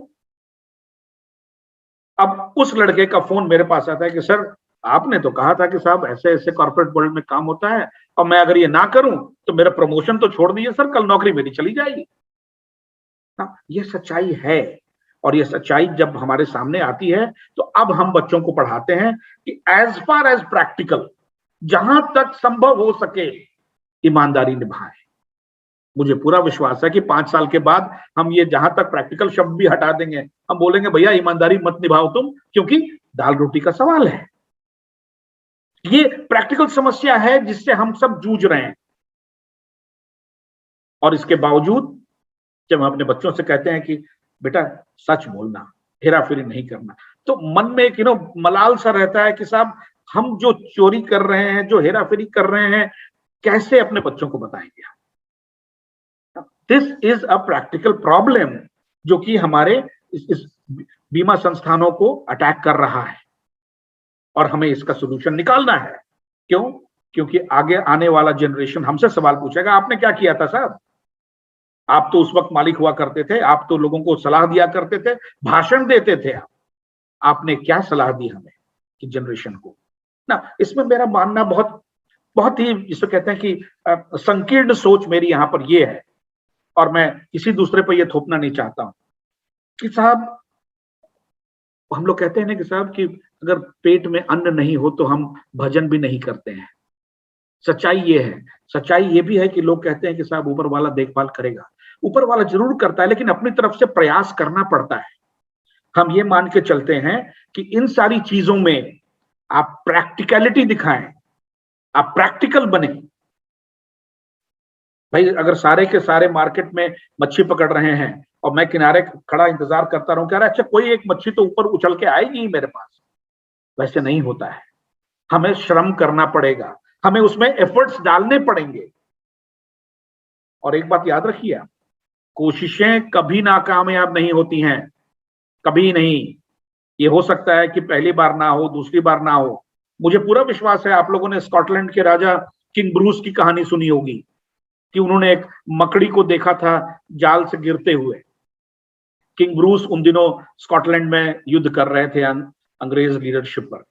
अब उस लड़के का फोन मेरे पास आता है कि सर आपने तो कहा था कि साहब ऐसे ऐसे कॉर्पोरेट वर्ल्ड में काम होता है, और मैं अगर ये ना करूं तो मेरा प्रमोशन तो छोड़ दीजिए सर, कल नौकरी मेरी चली जाएगी। ये सच्चाई है, और ये सच्चाई जब हमारे सामने आती है तो अब हम बच्चों को पढ़ाते हैं कि एज फार एज प्रैक्टिकल, जहां तक संभव हो सके ईमानदारी निभाएं। मुझे पूरा विश्वास है कि 5 साल के बाद हम ये जहां तक प्रैक्टिकल शब्द भी हटा देंगे, हम बोलेंगे भैया ईमानदारी मत निभाओ तुम, क्योंकि दाल रोटी का सवाल है। ये प्रैक्टिकल समस्या है जिससे हम सब जूझ रहे हैं, और इसके बावजूद जब हम अपने बच्चों से कहते हैं कि बेटा सच बोलना, हेराफेरी नहीं करना, तो मन में एक मलाल सा रहता है कि साहब हम जो चोरी कर रहे हैं, जो हेराफेरी कर रहे हैं, कैसे अपने बच्चों को बताएंगे। This is a practical problem जो कि हमारे इस बीमा संस्थानों को अटैक कर रहा है, और हमें इसका सोल्यूशन निकालना है। क्यों? क्योंकि आगे आने वाला जनरेशन हमसे सवाल पूछेगा, आपने क्या किया था साहब? आप तो उस वक्त मालिक हुआ करते थे, आप तो लोगों को सलाह दिया करते थे, भाषण देते थे, आपने क्या सलाह दी हमें कि जनरेशन को ना। इसमें मेरा मानना बहुत ही जिसे कहते हैं कि संकीर्ण सोच मेरी यहां पर यह है, और मैं किसी दूसरे पर यह थोपना नहीं चाहता हूं कि साहब हम लोग कहते हैं ना कि साहब कि अगर पेट में अन्न नहीं हो तो हम भजन भी नहीं करते हैं। सच्चाई ये है, सच्चाई ये भी है कि लोग कहते हैं कि साहब ऊपर वाला देखभाल करेगा, ऊपर वाला जरूर करता है, लेकिन अपनी तरफ से प्रयास करना पड़ता है। हम ये मान के चलते हैं कि इन सारी चीजों में आप प्रैक्टिकलिटी दिखाएं, आप प्रैक्टिकल बने। भाई अगर सारे के सारे मार्केट में मच्छी पकड़ रहे हैं और मैं किनारे खड़ा इंतजार करता रहूं, कह रहा अच्छा कोई एक मच्छी तो ऊपर उछल के आएगी ही मेरे पास, वैसे नहीं होता है। हमें श्रम करना पड़ेगा, हमें उसमें एफर्ट्स डालने पड़ेंगे। और एक बात याद रखिए आप, कोशिशें कभी नाकामयाब नहीं होती हैं, कभी नहीं। ये हो सकता है कि पहली बार ना हो, दूसरी बार ना हो। मुझे पूरा विश्वास है आप लोगों ने स्कॉटलैंड के राजा किंग ब्रूस की कहानी सुनी होगी कि उन्होंने एक मकड़ी को देखा था जाल से गिरते हुए। किंग ब्रूस उन दिनों स्कॉटलैंड में युद्ध कर रहे थे अंग्रेज लीडरशिप पर,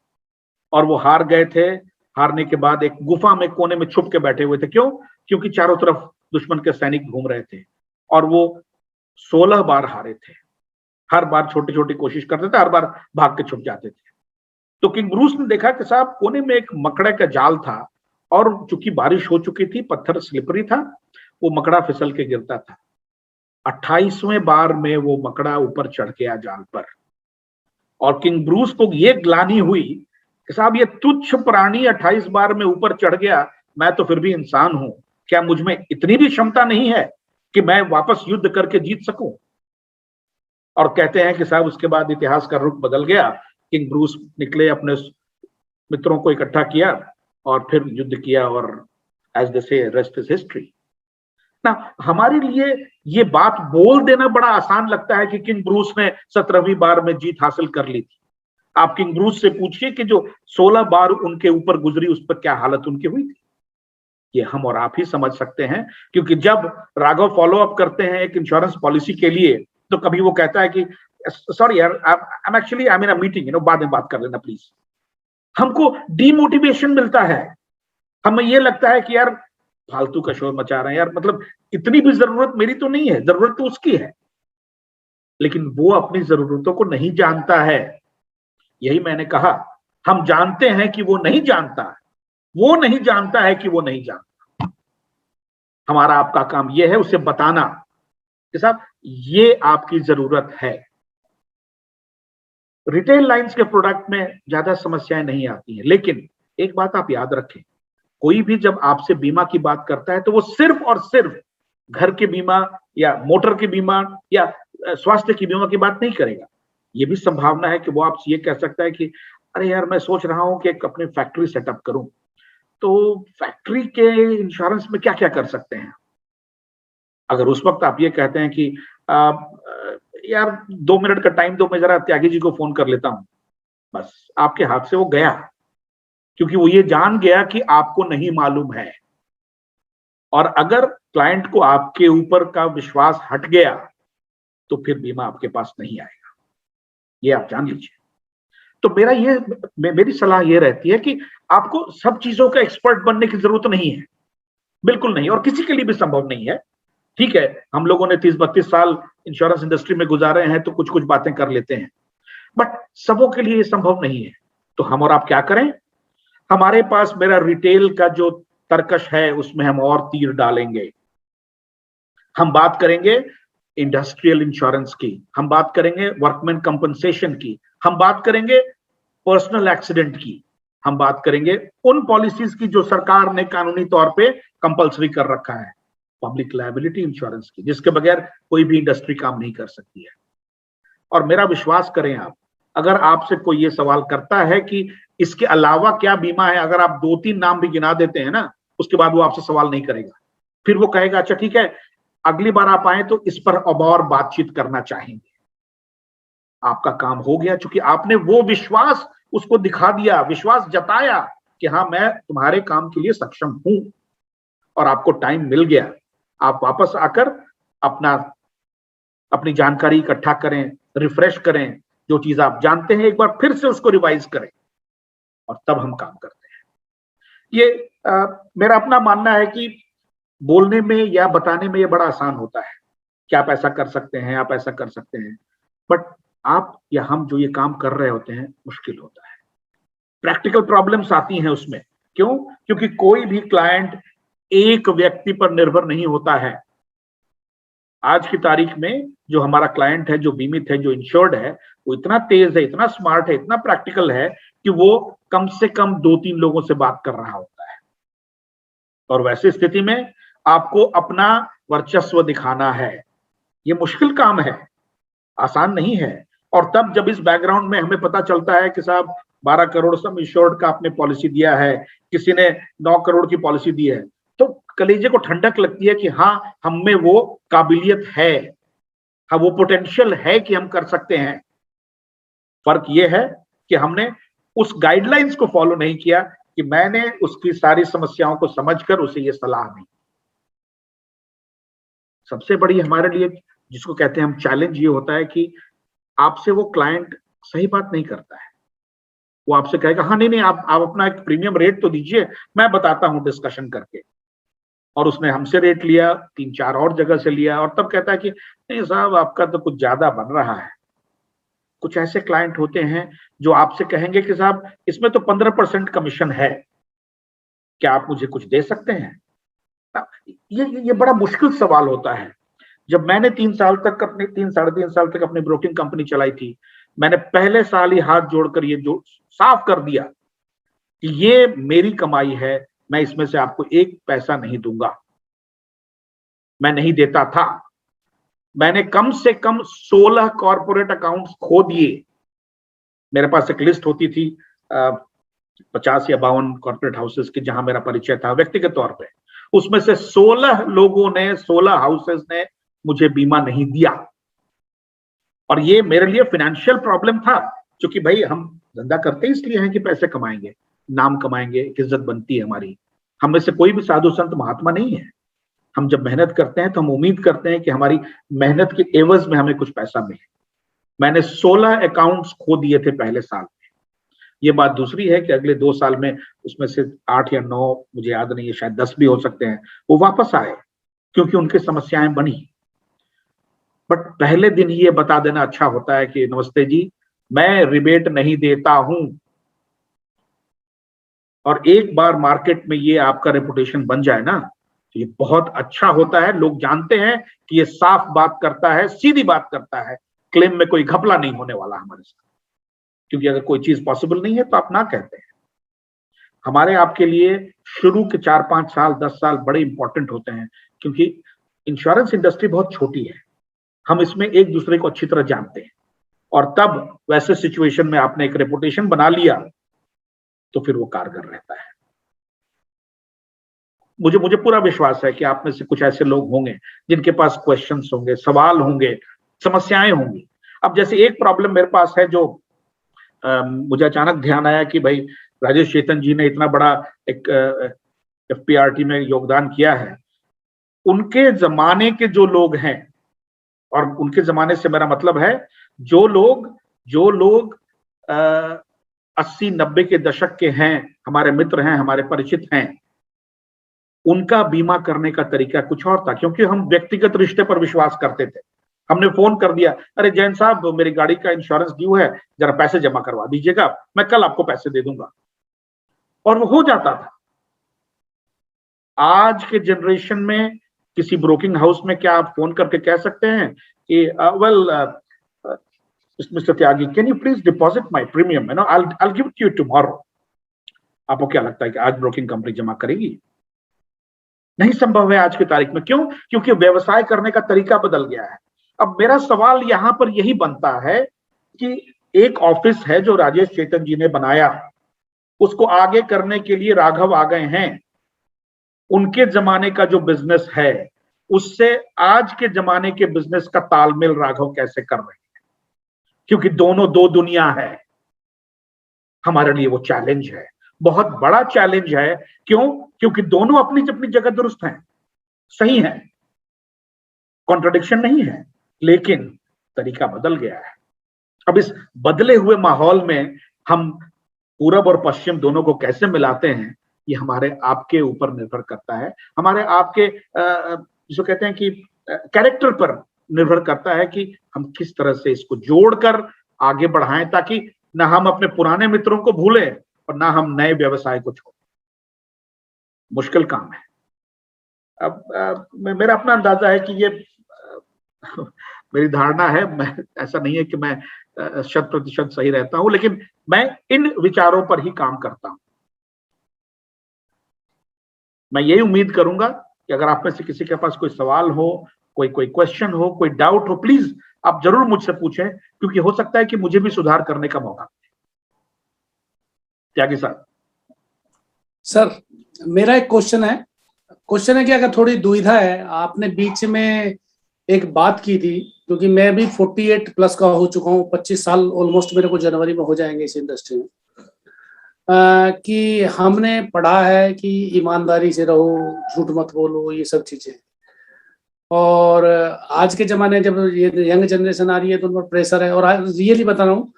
और वो हार गए थे। हारने के बाद एक गुफा में कोने में छुप के बैठे हुए थे। क्यों? क्योंकि चारों तरफ दुश्मन के सैनिक घूम रहे थे और वो 16 बार हारे थे। हर बार छोटी छोटी कोशिश करते थे, हर बार भाग के छुप जाते थे। तो किंग ब्रूस ने देखा कि साहब कोने में एक मकड़े का जाल था, और चूंकि बारिश हो चुकी थी, पत्थर स्लिपरी था, वो मकड़ा फिसल के गिरता था। 28वें बार में वो मकड़ा ऊपर चढ़ गया जाल पर, और किंग ब्रूस को ये ग्लानि हुई कि साहब ये तुच्छ प्राणी 28 बार में ऊपर चढ़ गया, मैं तो फिर भी इंसान हूं, क्या मुझ में इतनी भी क्षमता नहीं है कि मैं वापस युद्ध करके जीत सकूं? और कहते हैं कि साहब उसके बाद इतिहास का रुख बदल गया। किंग ब्रूस निकले, अपने मित्रों को इकट्ठा किया और फिर युद्ध किया, और एज दे से रेस्ट इज हिस्ट्री। ना हमारे लिए ये बात बोल देना बड़ा आसान लगता है कि किंग ब्रूस ने 17वीं बार में जीत हासिल कर ली थी। आप किंग ब्रूस से पूछिए कि जो 16 बार उनके ऊपर गुजरी उस पर क्या हालत उनकी हुई थी। ये हम और आप ही समझ सकते हैं, क्योंकि जब राघव फॉलो अप करते हैं एक इंश्योरेंस पॉलिसी के लिए, तो कभी वो कहता है कि सॉरी यार, I am in a meeting, बाद में बात कर लेना प्लीज। हमको डिमोटिवेशन मिलता है, हमें ये लगता है कि यार फालतू का शोर मचा रहे हैं यार, मतलब इतनी भी जरूरत मेरी तो नहीं है, जरूरत तो उसकी है। लेकिन वो अपनी जरूरतों को नहीं जानता है। यही मैंने कहा, हम जानते हैं कि वो नहीं जानता है, वो नहीं जानता है कि वो नहीं जानता। हमारा आपका काम यह है उसे बताना कि साहब ये आपकी जरूरत है। रिटेल लाइंस के प्रोडक्ट में ज्यादा समस्याएं नहीं आती हैं, लेकिन एक बात आप याद रखें, कोई भी जब आपसे बीमा की बात करता है तो वो सिर्फ और सिर्फ घर के बीमा या मोटर के बीमा या स्वास्थ्य की बीमा की बात नहीं करेगा। ये भी संभावना है कि वो आपसे ये कह सकता है कि अरे यार मैं सोच रहा हूं कि एक अपनी फैक्ट्री सेटअप करूं, तो फैक्ट्री के इंश्योरेंस में क्या क्या कर सकते हैं। अगर उस वक्त आप ये कहते हैं कि यार 2 मिनट का टाइम दो, मैं जरा त्यागी जी को फोन कर लेता हूं, बस आपके हाथ से वो गया, क्योंकि वो ये जान गया कि आपको नहीं मालूम है। और अगर क्लाइंट को आपके ऊपर का विश्वास हट गया तो फिर बीमा आपके पास नहीं आएगा, ये आप जान लीजिए। तो मेरी सलाह ये रहती है कि आपको सब चीजों का एक्सपर्ट बनने की जरूरत नहीं है, बिल्कुल नहीं, और किसी के लिए भी संभव नहीं है। ठीक है, हम लोगों ने 30-32 साल इंश्योरेंस इंडस्ट्री में गुजारे हैं तो कुछ कुछ बातें कर लेते हैं, बट सबों के लिए ये संभव नहीं है। तो हम और आप क्या करें, हमारे पास मेरा रिटेल का जो तर्कश है उसमें हम और तीर डालेंगे। हम बात करेंगे इंडस्ट्रियल इंश्योरेंस की, हम बात करेंगे वर्कमैन कंपनसेशन की, हम बात करेंगे पर्सनल एक्सीडेंट की, हम बात करेंगे उन पॉलिसीज की जो सरकार ने कानूनी तौर पे कंपलसरी कर रखा है, पब्लिक लायबिलिटी इंश्योरेंस की, जिसके बगैर कोई भी इंडस्ट्री काम नहीं कर सकती है। और मेरा विश्वास करें आप, अगर आपसे कोई ये सवाल करता है कि इसके अलावा क्या बीमा है, अगर आप 2-3 नाम भी गिना देते हैं ना, उसके बाद वो आपसे सवाल नहीं करेगा। फिर वो कहेगा अच्छा ठीक है, अगली बार आप आए तो इस पर अब और बातचीत करना चाहेंगे। आपका काम हो गया, क्योंकि आपने वो विश्वास उसको दिखा दिया, विश्वास जताया कि हाँ मैं तुम्हारे काम के लिए सक्षम हूं, और आपको टाइम मिल गया। आप वापस आकर अपनी जानकारी इकट्ठा करें, रिफ्रेश करें, जो चीज आप जानते हैं एक बार फिर से उसको रिवाइज करें, और तब हम काम करते हैं। ये मेरा अपना मानना है कि बोलने में या बताने में ये बड़ा आसान होता है कि आप ऐसा कर सकते हैं, आप ऐसा कर सकते हैं, बट आप या हम जो ये काम कर रहे होते हैं मुश्किल होता है। प्रैक्टिकल प्रॉब्लम्स आती हैं उसमें। क्यों? क्योंकि कोई भी क्लाइंट एक व्यक्ति पर निर्भर नहीं होता है। आज की तारीख में जो हमारा क्लाइंट है, जो बीमित है, जो इंश्योर्ड है, वो इतना तेज है, इतना स्मार्ट है, इतना प्रैक्टिकल है कि वो कम से कम 2-3 लोगों से बात कर रहा होता है। और वैसी स्थिति में आपको अपना वर्चस्व दिखाना है। ये मुश्किल काम है, आसान नहीं है। और तब जब इस बैकग्राउंड में हमें पता चलता है कि साहब 12 करोड़ सम इंश्योर्ड का आपने पॉलिसी दिया है, किसी ने 9 करोड़ की पॉलिसी दी है, तो कलेजे को ठंडक लगती है कि हाँ, हम में वो काबिलियत है, हाँ वो पोटेंशियल है कि हम कर सकते हैं। फर्क ये है कि हमने उस गाइडलाइंस को फॉलो नहीं किया कि मैंने उसकी सारी समस्याओं को समझकर उसे ये सलाह दी। सबसे बड़ी हमारे लिए जिसको कहते हैं हम चैलेंज ये होता है कि आपसे वो क्लाइंट सही बात नहीं करता है। वो आपसे कहेगा हाँ नहीं आप अपना एक प्रीमियम रेट तो दीजिए, मैं बताता हूं डिस्कशन करके। और उसने हमसे रेट लिया, 3-4 और जगह से लिया, और तब कहता है कि नहीं साहब आपका तो कुछ ज्यादा बन रहा है। कुछ ऐसे क्लाइंट होते हैं जो आपसे कहेंगे कि साहब इसमें तो 15% कमीशन है, क्या आप मुझे कुछ दे सकते हैं? ये बड़ा मुश्किल सवाल होता है। जब मैंने 3 साल तक अपनी 3-3.5 साल तक अपनी ब्रोकिंग कंपनी चलाई थी, मैंने पहले साल ही हाथ जोड़कर ये जो साफ कर दिया कि ये मेरी कमाई है, मैं इसमें से आपको 1 पैसा नहीं दूंगा। मैं नहीं देता था। मैंने कम से कम 16 कॉर्पोरेट अकाउंट्स खो दिए। मेरे पास एक लिस्ट होती थी 50 या 52 कॉर्पोरेट हाउसेस की, जहां मेरा परिचय था व्यक्तिगत तौर पे। उसमें से 16 लोगों ने, 16 हाउसेस ने मुझे बीमा नहीं दिया। और ये मेरे लिए फाइनेंशियल प्रॉब्लम था, क्योंकि भाई हम धंधा करते इसलिए हैं कि पैसे कमाएंगे, नाम कमाएंगे, इज्जत बनती है हमारी। हम में से कोई भी साधु संत महात्मा नहीं है। हम जब मेहनत करते हैं तो हम उम्मीद करते हैं कि हमारी मेहनत के एवज में हमें कुछ पैसा मिले। मैंने 16 अकाउंट्स खो दिए थे पहले साल में। ये बात दूसरी है कि अगले 2 साल में उसमें से 8 या 9, मुझे याद नहीं है, शायद 10 भी हो सकते हैं, वो वापस आए क्योंकि उनकी समस्याएं बनी। बट पहले दिन ही ये बता देना अच्छा होता है कि नमस्ते जी, मैं रिबेट नहीं देता हूं। और एक बार मार्केट में ये आपका रेपुटेशन बन जाए ना, तो ये बहुत अच्छा होता है। लोग जानते हैं कि ये साफ बात करता है, सीधी बात करता है, क्लेम में कोई घपला नहीं होने वाला हमारे साथ। क्योंकि अगर कोई चीज पॉसिबल नहीं है तो आप ना कहते हैं। हमारे आपके लिए शुरू के 4-5 साल, 10 साल बड़े इंपॉर्टेंट होते हैं, क्योंकि इंश्योरेंस इंडस्ट्री बहुत छोटी है। हम इसमें एक दूसरे को अच्छी तरह जानते हैं, और तब वैसे सिचुएशन में आपने एक रेपुटेशन बना लिया तो फिर वो कारगर रहता है। मुझे पूरा विश्वास है कि आप में से कुछ ऐसे लोग होंगे जिनके पास क्वेश्चंस होंगे, सवाल होंगे, समस्याएं होंगी। अब जैसे एक प्रॉब्लम मेरे पास है जो मुझे अचानक ध्यान आया कि भाई राजेश चेतन जी ने इतना बड़ा एक एफपीआरटी में योगदान किया है। उनके जमाने के जो लोग हैं, और उनके जमाने से मेरा मतलब है जो लोग 80-90 के दशक के हैं, हमारे मित्र हैं, हमारे परिचित हैं, उनका बीमा करने का तरीका कुछ और था। क्योंकि हम व्यक्तिगत रिश्ते पर विश्वास करते थे। हमने फोन कर दिया, अरे जैन साहब मेरी गाड़ी का इंश्योरेंस ड्यू है, जरा पैसे जमा करवा दीजिएगा, मैं कल आपको पैसे दे दूंगा, और वो हो जाता था। आज के जनरेशन में किसी ब्रोकिंग हाउस में क्या आप फोन करके कह सकते हैं कि well mister Tyagi, can you please deposit my premium, you know I will give it to you tomorrow. आपको क्या लगता है कि आज ब्रोकिंग कंपनी जमा करेगी? नहीं संभव है आज की तारीख में। क्यों? क्योंकि व्यवसाय करने का तरीका बदल गया है। अब मेरा सवाल यहां पर यही बनता है कि एक ऑफिस है जो राजेश चेतन जी ने बनाया, उसको आगे करने के लिए राघव आ गए हैं। उनके जमाने का जो बिजनेस है उससे आज के जमाने के बिजनेस का तालमेल राघव कैसे कर रहे हैं? क्योंकि दोनों दो दुनिया है। हमारे लिए वो चैलेंज है, बहुत बड़ा चैलेंज है। क्यों? क्योंकि दोनों अपनी अपनी जगह दुरुस्त हैं, सही है, कॉन्ट्रडिक्शन नहीं है, लेकिन तरीका बदल गया है। अब इस बदले हुए माहौल में हम पूरब और पश्चिम दोनों को कैसे मिलाते हैं, ये हमारे आपके ऊपर निर्भर करता है। हमारे आपके जिसको कहते हैं कि कैरेक्टर पर निर्भर करता है कि हम किस तरह से इसको जोड़कर आगे बढ़ाएं, ताकि ना हम अपने पुराने मित्रों को भूलें और ना हम नए व्यवसाय को छोड़ें। मुश्किल काम है। अब मेरा अपना अंदाजा है कि ये मेरी धारणा है, मैं ऐसा नहीं है कि मैं 100% सही रहता हूं, लेकिन मैं इन विचारों पर ही काम करता हूं। मैं यही उम्मीद करूंगा कि अगर आप में से किसी के पास कोई सवाल हो, कोई क्वेश्चन हो, कोई डाउट हो, प्लीज आप जरूर मुझसे पूछें, क्योंकि हो सकता है कि मुझे भी सुधार करने का मौका मिले। त्यागी साहब। सर मेरा एक क्वेश्चन है कि अगर थोड़ी दुविधा है, आपने बीच में एक बात की थी, क्योंकि मैं भी 48 प्लस का हो चुका हूँ, 25 साल ऑलमोस्ट मेरे को जनवरी में हो जाएंगे इस इंडस्ट्री में, कि हमने पढ़ा है कि ईमानदारी से रहो, झूठ मत बोलो, ये सब चीजें। और आज के जमाने जब ये यंग जनरेशन आ रही है तो उन पर प्रेशर है, और रियली बता रहा हूँ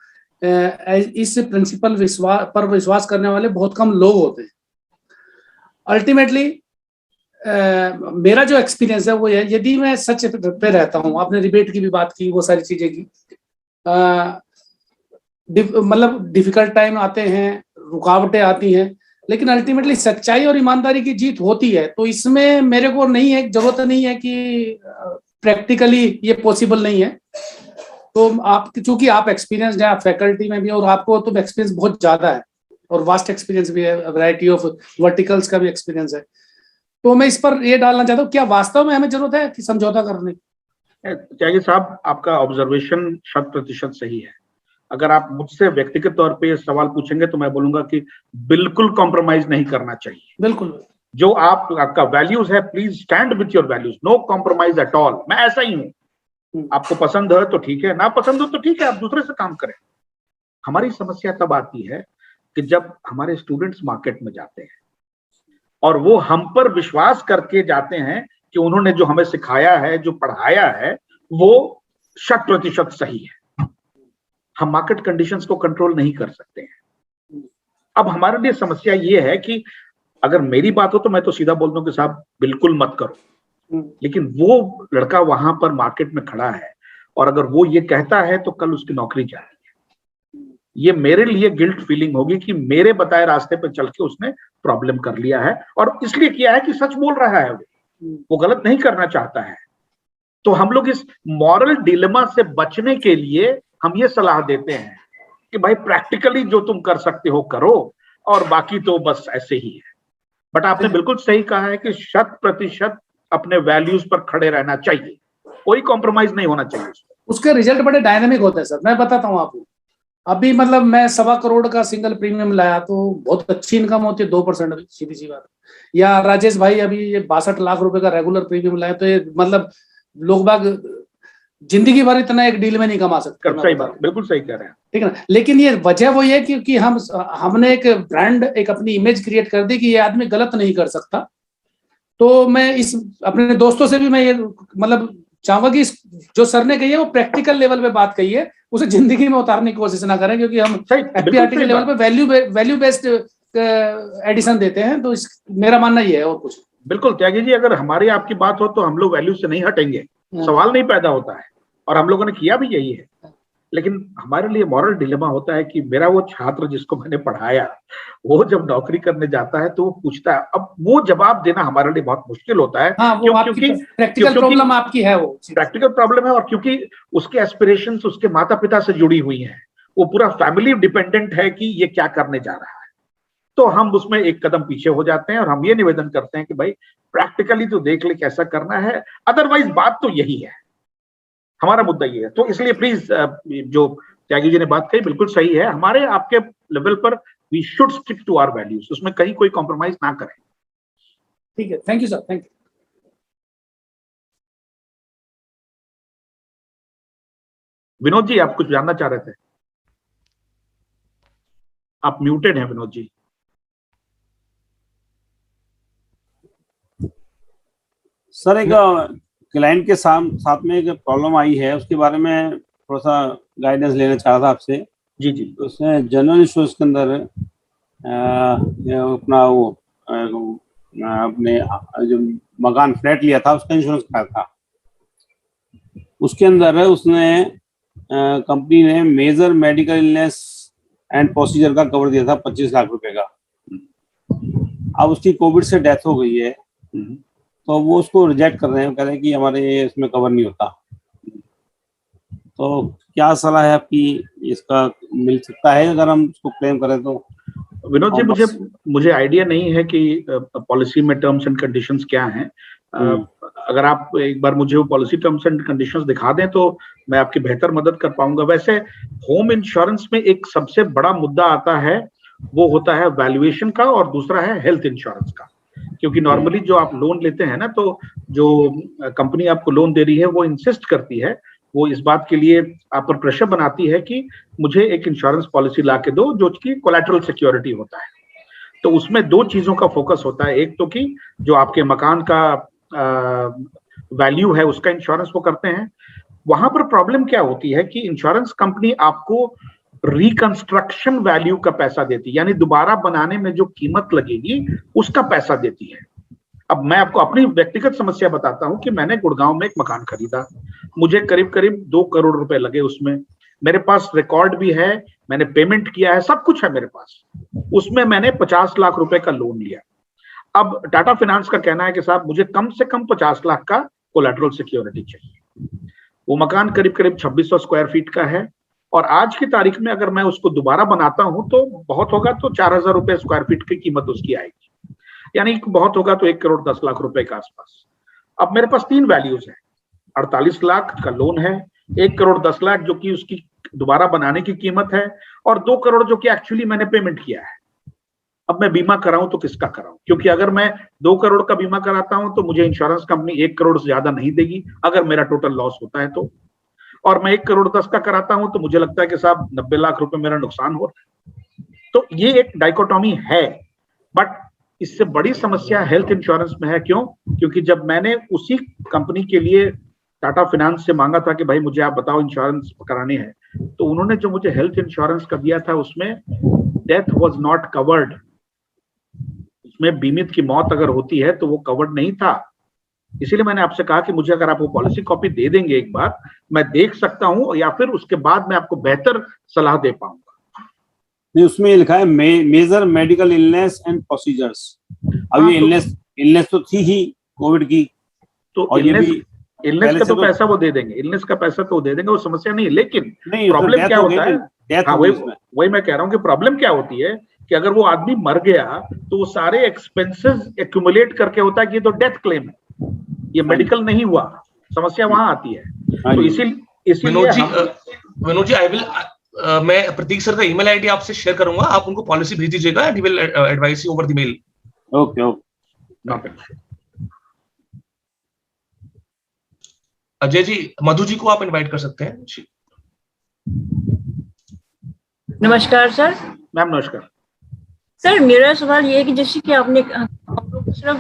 इस प्रिंसिपल पर विश्वास करने वाले बहुत कम लोग होते हैं। अल्टीमेटली मेरा जो एक्सपीरियंस है वो है, यदि मैं सच पे रहता हूँ, आपने रिबेट की भी बात की, वो सारी चीजें की, मतलब डिफिकल्ट टाइम आते हैं, रुकावटें आती हैं, लेकिन अल्टीमेटली सच्चाई और ईमानदारी की जीत होती है। तो इसमें मेरे को नहीं है, जरूरत नहीं है कि प्रैक्टिकली ये पॉसिबल नहीं है। तो आप, चूंकि आप एक्सपीरियंस्ड हैं, आप फैकल्टी में भी, और आपको तो एक्सपीरियंस बहुत ज्यादा है और वास्ट एक्सपीरियंस भी है, वैरायटी ऑफ वर्टिकल्स का भी एक्सपीरियंस है, तो मैं इस पर ये डालना चाहता हूँ, क्या वास्तव में हमें जरूरत है कि समझौता करने की? त्यागी साहब, आपका ऑब्जर्वेशन 100% सही है। अगर आप मुझसे व्यक्तिगत तौर पे सवाल पूछेंगे तो मैं बोलूंगा कि बिल्कुल कॉम्प्रोमाइज नहीं करना चाहिए। बिल्कुल, जो आपका वैल्यूज है, please stand with your values, no compromise at all. मैं ऐसा ही हूं, आपको पसंद है तो ठीक है, ना पसंद हो तो ठीक है, आप दूसरे से काम करें। हमारी समस्या तब आती है कि जब हमारे स्टूडेंट्स मार्केट में जाते हैं और वो हम पर विश्वास करके जाते हैं कि उन्होंने जो हमें सिखाया है, जो पढ़ाया है, वो 100% सही है। हम मार्केट कंडीशंस को कंट्रोल नहीं कर सकते हैं। अब हमारे लिए समस्या ये है कि अगर मेरी बात हो तो मैं तो सीधा बोलता हूं कि साहब बिल्कुल मत करो, लेकिन वो लड़का वहां पर मार्केट में खड़ा है और अगर वो ये कहता है तो कल उसकी नौकरी जाएगी। ये मेरे लिए गिल्ट फीलिंग होगी कि मेरे बताए रास्ते पर चल के उसने प्रॉब्लम कर लिया है, और इसलिए किया है कि सच बोल रहा है, वो गलत नहीं करना चाहता है। तो हम लोग इस मॉरल डिलेमा से बचने के लिए हम ये सलाह देते हैं कि भाई प्रैक्टिकली जो तुम कर सकते हो करो, और बाकी तो बस ऐसे ही है। बट आपने बिल्कुल सही कहा है कि 100% अपने वैल्यूज पर खड़े रहना चाहिए, कोई कॉम्प्रोमाइज नहीं होना चाहिए। उसके रिजल्ट बड़े डायनामिक होते हैं सर। मैं बताता हूँ आपको, अभी मतलब मैं 1.25 करोड़ का सिंगल प्रीमियम लाया तो बहुत अच्छी इनकम होती है, 2%, सीधी सी बात। या राजेश भाई अभी ये 62 लाख रुपए का रेगुलर प्रीमियम लाया, तो ये मतलब लोग बाग जिंदगी भर इतना एक डील में नहीं कमा सकते। सही बात, बिल्कुल सही कह रहे हैं, ठीक है ना। लेकिन ये वजह वो ये क्योंकि हमने एक ब्रांड, एक अपनी इमेज क्रिएट कर दी कि ये आदमी गलत नहीं कर सकता। तो मैं इस अपने दोस्तों से भी मैं ये मतलब चाहूंगा कि जो सर ने कही है वो प्रैक्टिकल लेवल पे बात कही है, उसे जिंदगी में उतारने की कोशिश ना करें, क्योंकि हम एफपीआरटी के लेवल पे वैल्यू बेस्ड एडिशन देते हैं। तो मेरा मानना ये है, और कुछ। बिल्कुल त्यागी जी, अगर हमारी आपकी बात हो तो हम लोग वैल्यू से नहीं हटेंगे, सवाल नहीं पैदा होता है, और हम लोगों ने किया भी यही है। लेकिन हमारे लिए मॉरल डिलेमा होता है कि मेरा वो छात्र जिसको मैंने पढ़ाया, वो जब नौकरी करने जाता है तो वो पूछता है, अब वो जवाब देना हमारे लिए बहुत मुश्किल होता है। हाँ, क्योंकि प्रैक्टिकल प्रॉब्लम आपकी है, वो प्रैक्टिकल प्रॉब्लम है, और क्योंकि उसके एस्पिरेशंस उसके माता पिता से जुड़ी हुई हैं, वो पूरा फैमिली डिपेंडेंट है कि ये क्या करने जा रहा है। तो हम उसमें एक कदम पीछे हो जाते हैं और हम ये निवेदन करते हैं कि भाई प्रैक्टिकली तो देख ले कैसा करना है, अदरवाइज बात तो यही है। हमारा मुद्दा ये है। तो इसलिए प्लीज जो त्यागी जी ने बात कही बिल्कुल सही है, हमारे आपके लेवल पर we should stick to our values, उसमें कहीं कोई कॉम्प्रोमाइज ना करें। ठीक है, thank you sir, thank you. Vinod ji, आप कुछ जानना चाह रहे थे? आप म्यूटेड हैं विनोद जी। सर एक क्लाइंट के साथ में एक प्रॉब्लम आई है, उसके बारे में थोड़ा सा गाइडेंस लेना चाह रहा था आपसे। जी जी। उसने जनरल इंश्योरेंस के अंदर अपना वो अपने जो मकान फ्लैट लिया था उसका इंश्योरेंस कराया था। उसके अंदर उसने कंपनी ने major medical illness and procedure का कवर दिया था 25 लाख रुपए का। अब उसकी कोविड से डेथ हो गई है, तो वो उसको रिजेक्ट कर रहे हैं, कह रहे हैं कि हमारे इसमें कवर नहीं होता। तो क्या सलाह है आपकी, इसका मिल सकता है अगर हम उसको क्लेम करें तो? विनोद जी, मुझे आइडिया नहीं है कि पॉलिसी में टर्म्स एंड कंडीशंस क्या हैं। अगर आप एक बार मुझे वो पॉलिसी टर्म्स एंड कंडीशंस दिखा दें तो मैं आपकी बेहतर मदद कर पाऊंगा। वैसे होम इंश्योरेंस में एक सबसे बड़ा मुद्दा आता है वो होता है वैल्यूएशन का और दूसरा है हेल्थ इंश्योरेंस का। क्योंकि नॉर्मली जो आप लोन लेते हैं ना, तो जो कंपनी आपको लोन दे रही है वो इंसिस्ट करती है, वो इस बात के लिए आप पर प्रेशर बनाती है कि मुझे एक इंश्योरेंस पॉलिसी ला के दो जो कि कोलैटरल सिक्योरिटी होता है। तो उसमें दो चीजों का फोकस होता है, एक तो कि जो आपके मकान का वैल्यू है उसका इंश्योरेंस वो करते हैं। वहां पर प्रॉब्लम क्या होती है कि इंश्योरेंस कंपनी आपको रिकंस्ट्रक्शन वैल्यू का पैसा देती है, यानी दोबारा बनाने में जो कीमत लगेगी उसका पैसा देती है। अब मैं आपको अपनी व्यक्तिगत समस्या बताता हूं कि मैंने गुड़गांव में एक मकान खरीदा, मुझे करीब करीब 2 करोड़ रुपए लगे उसमें। मेरे पास रिकॉर्ड भी है, मैंने पेमेंट किया है, सब कुछ है मेरे पास। उसमें मैंने 50 लाख रुपए का लोन लिया। अब टाटा फाइनेंस का कहना है कि साहब मुझे कम से कम 50 लाख का कोलैटरल सिक्योरिटी चाहिए। वो मकान करीब करीब 2600 स्क्वायर फीट का है और आज की तारीख में अगर मैं उसको दोबारा बनाता हूं तो बहुत होगा तो 4000 रुपए स्क्वायर फीट की कीमत उसकी आएगी, यानी बहुत होगा तो 1 करोड़ 10 लाख रुपए के आसपास। अब मेरे पास 3 वैल्यूज है, 48 लाख का लोन है, 1 करोड़ 10 लाख जो कि उसकी दोबारा बनाने की कीमत है, और 2 करोड़ जो कि एक्चुअली मैंने पेमेंट किया है। अब मैं बीमा कराऊं तो किसका कराऊं? क्योंकि अगर मैं 2 करोड़ का बीमा कराता हूं तो मुझे इंश्योरेंस कंपनी 1 करोड़ से ज्यादा नहीं देगी अगर मेरा टोटल लॉस होता है तो, और मैं 1 करोड़ 10 का कराता हूं तो मुझे लगता है कि साहब 90 लाख रुपए मेरा नुकसान हो रहा है। तो ये एक डाइकोटॉमी है। बट इससे बड़ी समस्या हेल्थ इंश्योरेंस में है। क्यों? क्योंकि जब मैंने उसी कंपनी के लिए टाटा फाइनेंस से मांगा था कि भाई मुझे आप बताओ इंश्योरेंस कराने हैं, तो उन्होंने जो मुझे हेल्थ इंश्योरेंस का दिया था उसमें डेथ वाज नॉट कवर्ड। उसमें बीमित की मौत अगर होती है तो वो कवर्ड नहीं था। इसीलिए मैंने आपसे कहा कि मुझे अगर आप वो पॉलिसी कॉपी दे देंगे एक बार, मैं देख सकता हूं या फिर उसके बाद मैं आपको बेहतर सलाह दे पाऊंगा। नहीं, उसमें लिखा है major medical illness and procedures. अब ये इलनेस तो थी ही कोविड की, तो इलनेस का तो पैसा वो दे देंगे, इलनेस का पैसा तो दे देंगे, वो समस्या नहीं है। लेकिन प्रॉब्लम क्या होता है, हाँ वही मैं कह रहा हूँ कि प्रॉब्लम क्या होती है कि अगर वो आदमी मर गया तो वो सारे एक्सपेंसेस एक्यूमुलेट करके होता है कि ये तो डेथ क्लेम है, ये मेडिकल नहीं हुआ। समस्या वहां आती है। तो इसीलिए विनोद जी, आई विल मैं प्रतीक सर का ईमेल आईडी आपसे शेयर करूंगा, आप उनको पॉलिसी भेज दीजिएगा and he will advise you over the mail. Okay. Ajay ji, Madhu ji को आप इनवाइट कर सकते हैं जी। नमस्कार सर। मैम नमस्कार। सर मेरा सवाल ये है कि जैसे कि आपने सिर्फ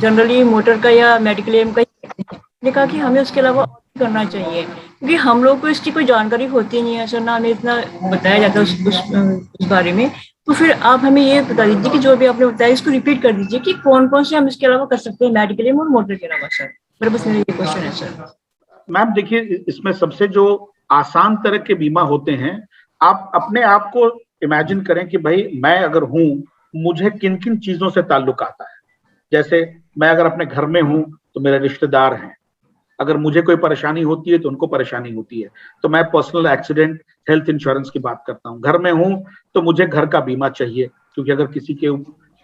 जनरली मोटर का या मेडिकल एम का आपने कहा कि हमें उसके अलावा करना चाहिए, क्योंकि हम लोग को इसकी कोई जानकारी होती नहीं है सर, ना हमें इतना बताया जाता है उस बारे में। तो फिर आप हमें ये बता दीजिए कि जो भी आपने बताया इसको रिपीट कर दीजिए कि कौन कौन से हम इसके अलावा कर सकते हैं मेडिकल एम और मोटर के अलावा सर। मेरा बस मेरा ये क्वेश्चन है सर। मैम देखिए, इसमें सबसे जो आसान तरह के बीमा होते हैं, आप अपने आप को इमेजिन करें कि भाई मैं अगर हूं, मुझे किन किन चीजों से ताल्लुक आता है। जैसे मैं अगर अपने घर में हूं तो मेरे रिश्तेदार हैं, अगर मुझे कोई परेशानी होती है तो उनको परेशानी होती है, तो मैं पर्सनल एक्सीडेंट हेल्थ इंश्योरेंस की बात करता हूँ। घर में हूं तो मुझे घर का बीमा चाहिए, क्योंकि अगर किसी के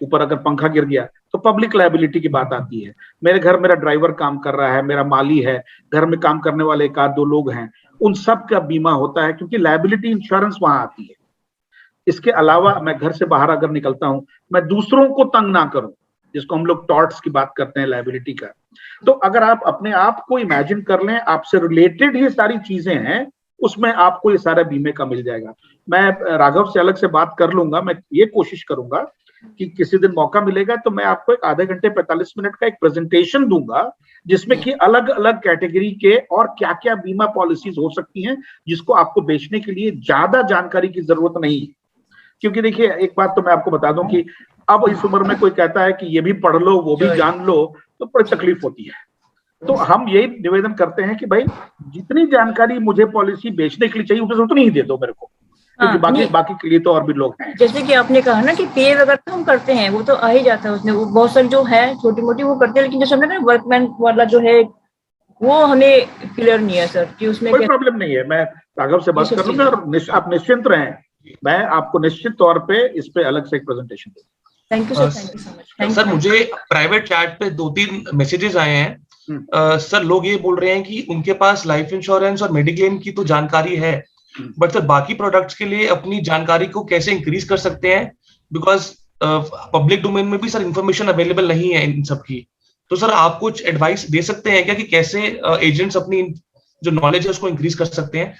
ऊपर अगर पंखा गिर गया तो पब्लिक लायबिलिटी की बात आती है। मेरे घर मेरा ड्राइवर काम कर रहा है, मेरा माली है, घर में काम करने वाले 1-2 लोग हैं, उन सब का बीमा होता है, क्योंकि लायबिलिटी इंश्योरेंस वहां आती है। इसके अलावा मैं घर से बाहर अगर निकलता हूं, मैं दूसरों को तंग ना करूं, जिसको हम लोग टॉर्ट्स की बात करते हैं लायबिलिटी का। तो अगर आप अपने आप को इमेजिन कर लें, आपसे रिलेटेड ही सारी चीजें हैं, उसमें आपको ये सारा बीमे का मिल जाएगा। मैं राघव से अलग से बात कर लूंगा। मैं ये कोशिश करूंगा कि किसी दिन मौका मिलेगा तो मैं आपको एक आधे घंटे 45 मिनट का एक प्रेजेंटेशन दूंगा, जिसमें कि अलग अलग कैटेगरी के और क्या क्या बीमा पॉलिसीज हो सकती हैं, जिसको आपको बेचने के लिए ज्यादा जानकारी की जरूरत नहीं है। क्योंकि देखिए, एक बात तो मैं आपको बता दूं कि अब इस उम्र में कोई कहता है कि ये भी पढ़ लो वो भी जान लो, तो बड़ी तकलीफ होती है। तो हम यही निवेदन करते हैं कि भाई जितनी जानकारी मुझे पॉलिसी बेचने के लिए चाहिए उतनी ही दे दो मेरे को, क्योंकि बाकी के लिए तो और भी लोग हैं। जैसे कि आपने कहा ना कि पे वगैरह हम करते हैं, वो तो आ ही जाता है उसमें, वो बहुत सारे जो है छोटी मोटी वो करते हैं, लेकिन जैसे हमने वर्कमैन वाला जो है वो हमें क्लियर नहीं है सर कि उसमें कोई प्रॉब्लम नहीं है। मैं राघव से बात कर लूंगा और आप निश्चिंत रहें, मैं आपको निश्चित तौर पे इस पे अलग से एक प्रेजेंटेशन दूंगा। Thank you sir, thank you so much. Sir मुझे प्राइवेट चैट पे 2-3 मैसेजेस आए हैं। सर लोग ये बोल रहे हैं कि उनके पास लाइफ इंश्योरेंस और मेडिक्लेम की तो जानकारी है, बट सर बाकी प्रोडक्ट्स के लिए अपनी जानकारी को कैसे इंक्रीज कर सकते हैं, बिकॉज पब्लिक डोमेन में भी सर इंफॉर्मेशन अवेलेबल नहीं है इन सब की। तो सर आप कुछ एडवाइस दे सकते हैं क्या कि कैसे एजेंट्स अपनी जो नॉलेज है उसको इंक्रीज कर सकते हैं?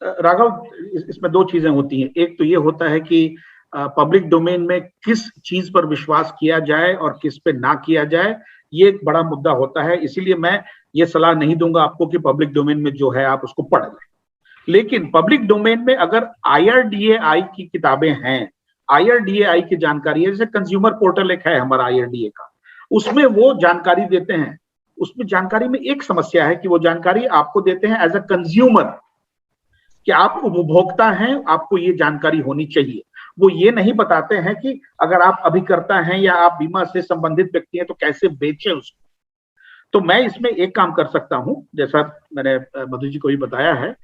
राघव, इसमें दो चीजें होती हैं। एक तो ये होता है कि पब्लिक डोमेन में किस चीज पर विश्वास किया जाए और किस पे ना किया जाए, ये एक बड़ा मुद्दा होता है। इसीलिए मैं ये सलाह नहीं दूंगा आपको कि पब्लिक डोमेन में जो है आप उसको पढ़ लें। लेकिन पब्लिक डोमेन में अगर IRDAI की किताबें हैं, IRDAI की जानकारी है, जैसे कंज्यूमर पोर्टल एक है हमारा IRDA का, उसमें वो जानकारी देते हैं। उसमें जानकारी में एक समस्या है कि वो जानकारी आपको देते हैं एज अ कंज्यूमर, कि आप उपभोक्ता हैं, आपको ये जानकारी होनी चाहिए। वो ये नहीं बताते हैं कि अगर आप अभिकर्ता हैं या आप बीमा से संबंधित व्यक्ति हैं तो कैसे बेचें उसको। तो मैं इसमें एक काम कर सकता हूं, जैसा मैंने मधु जी को भी बताया है,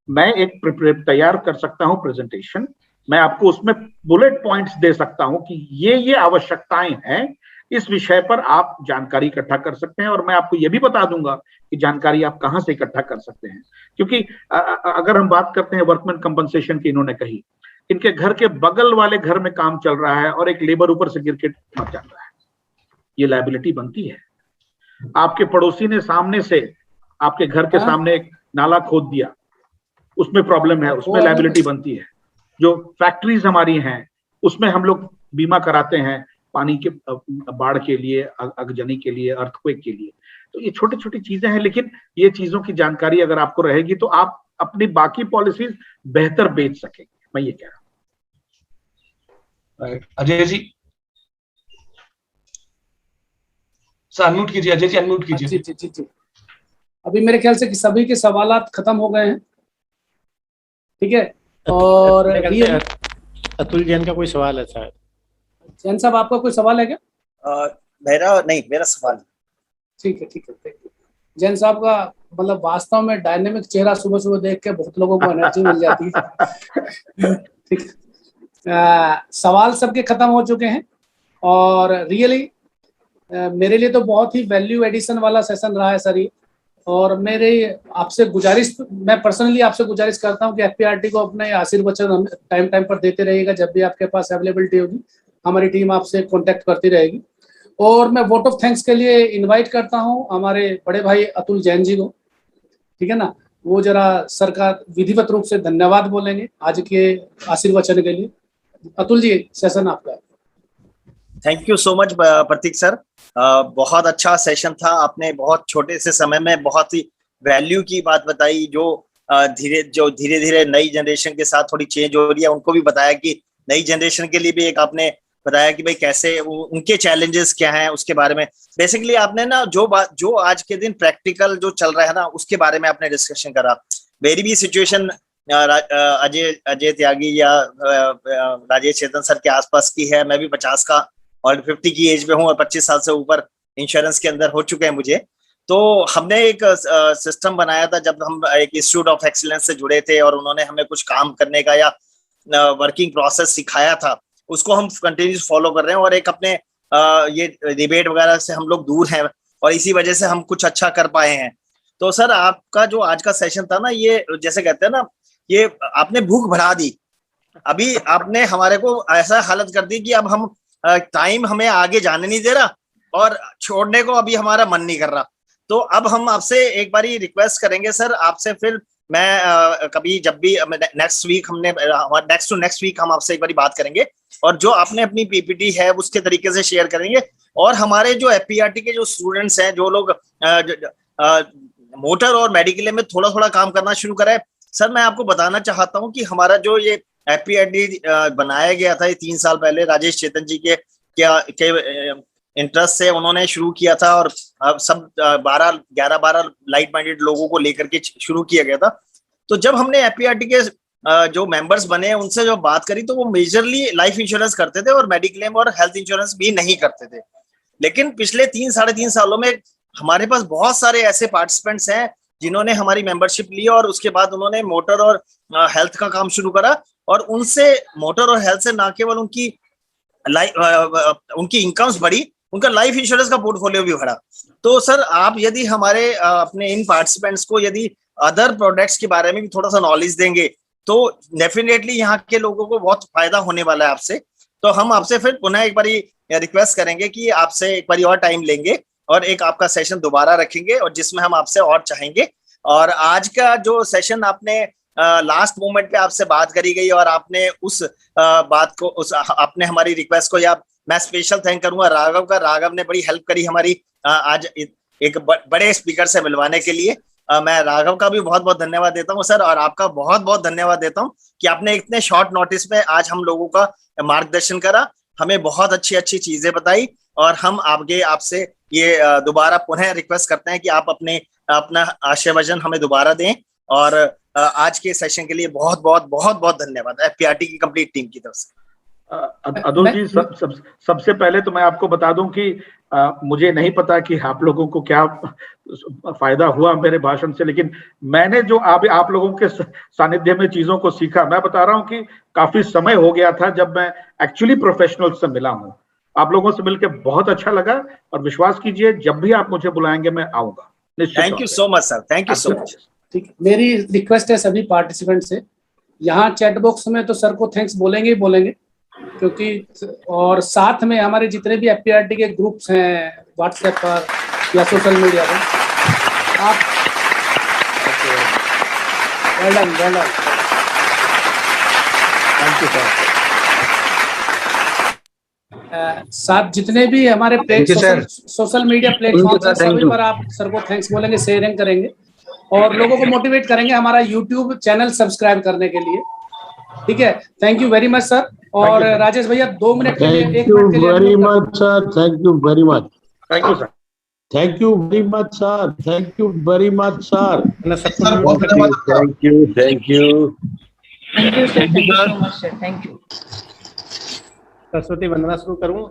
मैं एक तैयार कर सकता हूं प्रेजेंटेशन। मैं आपको उसमें बुलेट पॉइंट्स दे सकता हूं कि ये आवश्यकताएं हैं, इस विषय पर आप जानकारी इकट्ठा कर सकते हैं। और मैं आपको ये भी बता दूंगा कि जानकारी आप कहां से इकट्ठा कर सकते हैं। क्योंकि अगर हम बात करते हैं वर्कमैन कंपनसेशन की, इन्होंने कही इनके घर के बगल वाले घर में काम चल रहा है और एक लेबर ऊपर से गिर के मर जाता है, ये लायबिलिटी बनती है। आपके पड़ोसी ने सामने से आपके घर के सामने एक नाला खोद दिया, उसमें प्रॉब्लम है, उसमें लायबिलिटी बनती है। जो फैक्ट्रीज हमारी हैं उसमें हम लोग बीमा कराते हैं पानी के बाढ़ के लिए, अगजनी के लिए, अर्थक्वेक के लिए। तो ये छोटी छोटी चीजें हैं, लेकिन ये चीजों की जानकारी अगर आपको रहेगी तो आप अपनी बाकी पॉलिसीज बेहतर बेच सकेंगे, मैं ये कह रहा हूं। अजय जी सर अनम्यूट कीजिए, अजय जी अनम्यूट कीजिए। जी जी जी जी। अभी मेरे ख्याल से कि सभी के सवालात खत्म हो गए हैं, ठीक है। और अतुल जैन का कोई सवाल है शायद? जैन साहब आपका कोई सवाल है क्या? मेरा सवाल। ठीक है। जैन साहब का मतलब वास्तव में डायनेमिक चेहरा सुबह सुबह देख के बहुत लोगों को एनर्जी मिल जाती है। ठीक। सवाल सबके खत्म हो चुके हैं और रियली मेरे लिए तो बहुत ही वैल्यू एडिशन वाला सेशन रहा है सर ये। और मेरे आपसे गुजारिश, मैं पर्सनली आपसे गुजारिश करता हूं कि FPRT को अपने आशीर्वचन टाइम पर देते रहिएगा। जब भी आपके पास अवेलेबिलिटी होगी हमारी टीम आपसे कांटेक्ट करती रहेगी। और मैं वोट ऑफ थैंक्स के लिए इनवाइट करता हूं हमारे बड़े भाई अतुल जैन जी को, ठीक है ना। वो जरा सर का विधिवत रूप से धन्यवाद बोलेंगे आज के आशीर्वचन के लिए। अतुल जी, सेशन आपका। Thank you so much Pratik sir, बहुत अच्छा सेशन था। आपने बहुत छोटे से समय में बहुत ही वैल्यू की बात बताई, जो धीरे धीरे नई जनरेशन के साथ थोड़ी चेंज हो रही है, उनको भी बताया कि नई जनरेशन के लिए भी एक आपने बताया कि भाई कैसे उनके चैलेंजेस क्या हैं उसके बारे में। बेसिकली आपने ना जो आज के दिन प्रैक्टिकल जो चल रहा है ना उसके बारे में आपने डिस्कशन करा। मेरी भी सिचुएशन अजय त्यागी या राजेश चेतन सर के आसपास की है। मैं भी 50 का और 50 की एज में हूँ और 25 साल से ऊपर इंश्योरेंस के अंदर हो चुके हैं मुझे। तो हमने एक सिस्टम बनाया था जब हम एक इंस्टीट्यूट ऑफ एक्सीलेंस से जुड़े थे और उन्होंने हमें कुछ काम करने का या वर्किंग प्रोसेस सिखाया था, उसको हम कंटिन्यूस फॉलो कर रहे हैं। और एक अपने ये डिबेट वगैरह से हम लोग दूर हैं और इसी वजह से हम कुछ अच्छा कर पाए हैं। तो सर आपका जो आज का सेशन था ना, ये जैसे कहते हैं ना, ये आपने भूख बढ़ा दी। अभी आपने हमारे को ऐसा हालत कर दी कि अब हम टाइम हमें आगे जाने नहीं दे रहा और छोड़ने को अभी हमारा मन नहीं कर रहा। तो अब हम आपसे एक बारी रिक्वेस्ट करेंगे सर, आपसे फिर मैं कभी जब भी नेक्स्ट टू नेक्स्ट वीक हम आपसे एक बारी बात करेंगे और जो आपने अपनी PPT है उसके तरीके से शेयर करेंगे। और हमारे जो FPRT के जो स्टूडेंट्स हैं, जो लोग मोटर और मेडिकल में थोड़ा थोड़ा काम करना शुरू करें, सर मैं आपको बताना चाहता हूं कि हमारा जो ये FPRT बनाया गया था ये 3 साल पहले राजेश चेतन जी के इंटरेस्ट से उन्होंने शुरू किया था और अब सब 11-12 लाइट माइंडेड लोगों को लेकर के शुरू किया गया था। तो जब हमने FPRT के जो मेंबर्स बने उनसे जो बात करी तो वो मेजरली लाइफ इंश्योरेंस करते थे और मेडिक्लेम और हेल्थ इंश्योरेंस भी नहीं करते थे। लेकिन पिछले 3-3.5 सालों में हमारे पास बहुत सारे ऐसे पार्टिसिपेंट्स हैं जिन्होंने हमारी मेंबरशिप ली और उसके बाद उन्होंने मोटर और हेल्थ का काम शुरू करा। और उनसे मोटर और हेल्थ से ना केवल उनकी इनकम्स बढ़ी, उनका लाइफ इंश्योरेंस का पोर्टफोलियो भी बढ़ा। तो सर आप यदि हमारे अपने इन पार्टिसिपेंट्स को यदि अदर प्रोडक्ट्स के बारे में भी थोड़ा सा नॉलेज देंगे तो डेफिनेटली यहाँ के लोगों को बहुत फायदा होने वाला है आपसे। तो हम आपसे फिर पुनः एक बारी रिक्वेस्ट करेंगे कि आपसे एक बारी और टाइम लेंगे और एक आपका सेशन दोबारा रखेंगे और जिसमें हम आपसे और चाहेंगे। और आज का जो सेशन आपने लास्ट मोमेंट पे आपसे बात करी गई और आपने उस बात को आपने हमारी रिक्वेस्ट को, या मैं स्पेशल थैंक करूंगा राघव का। राघव ने बड़ी हेल्प करी हमारी आज एक बड़े स्पीकर से मिलवाने के लिए। मैं राघव का भी बहुत बहुत धन्यवाद देता हूं सर, और आपका बहुत बहुत धन्यवाद देता हूं कि आपने इतने शॉर्ट नोटिस में आज हम लोगों का मार्गदर्शन करा, हमें बहुत अच्छी अच्छी चीजें बताई। और हम आगे आपसे ये दोबारा पुनः रिक्वेस्ट करते हैं कि आप अपना आशय वचन हमें दोबारा दें। और आज के सेशन के लिए बहुत बहुत बहुत बहुत धन्यवाद एफपीआरटी की कंप्लीट टीम की तरफ से। अतुल जी, सबसे पहले तो मैं आपको बता दूं कि मुझे नहीं पता कि आप लोगों को क्या फायदा हुआ मेरे भाषण से, लेकिन मैंने जो आप लोगों के सानिध्य में चीजों को सीखा, मैं बता रहा हूं कि काफी समय हो गया था जब मैं एक्चुअली प्रोफेशनल से मिला हूं। आप लोगों से मिलकर बहुत अच्छा लगा और विश्वास कीजिए जब भी आप मुझे बुलाएंगे मैं आऊंगा। Thank you so much sir, thank you so much. ठीक, मेरी रिक्वेस्ट है सभी पार्टिसिपेंट से, यहाँ चैट बॉक्स में तो सर को थैंक्स बोलेंगे ही बोलेंगे, क्योंकि और साथ में हमारे जितने भी एफपीआरटी के ग्रुप्स हैं व्हाट्सएप पर या सोशल मीडिया पर, आप well done thank you sir. साथ जितने भी हमारे सोशल मीडिया प्लेटफॉर्म हैं सभी पर आप सर को थैंक्स बोलेंगे, शेयरिंग करेंगे और लोगों को मोटिवेट करेंगे हमारा यूट्यूब चैनल सब्सक्राइब करने के लिए। ठीक है, thank you very much sir. और राजेश भैया 2 मिनट के लिए, 1 मिनट के लिए। Very much sir, thank you very much. Thank you sir, thank you very much sir, thank you very much sir. Thank you thank you so much sir, thank you. Saraswati वंदना शुरू करूं?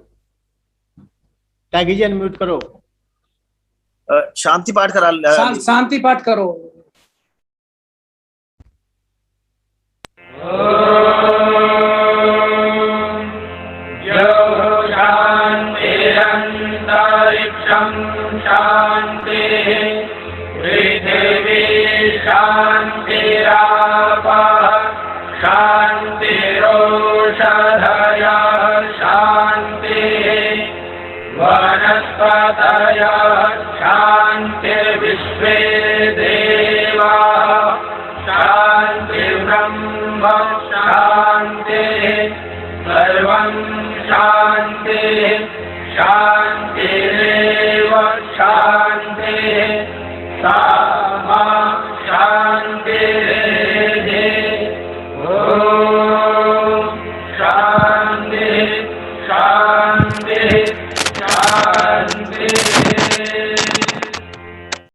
Tyagi ji unmute करो। शांति पाठ करा। शांति पाठ करो। शांति पृथिवी शांतिरापः शांतिरोषधयः शांतिः वनस्पतयः शांतिर्विश्वे देवाः शांतिर्ब्रह्म शांतिः सर्वं शांतिः शांतिरेव शांतिः सा मा शांतिः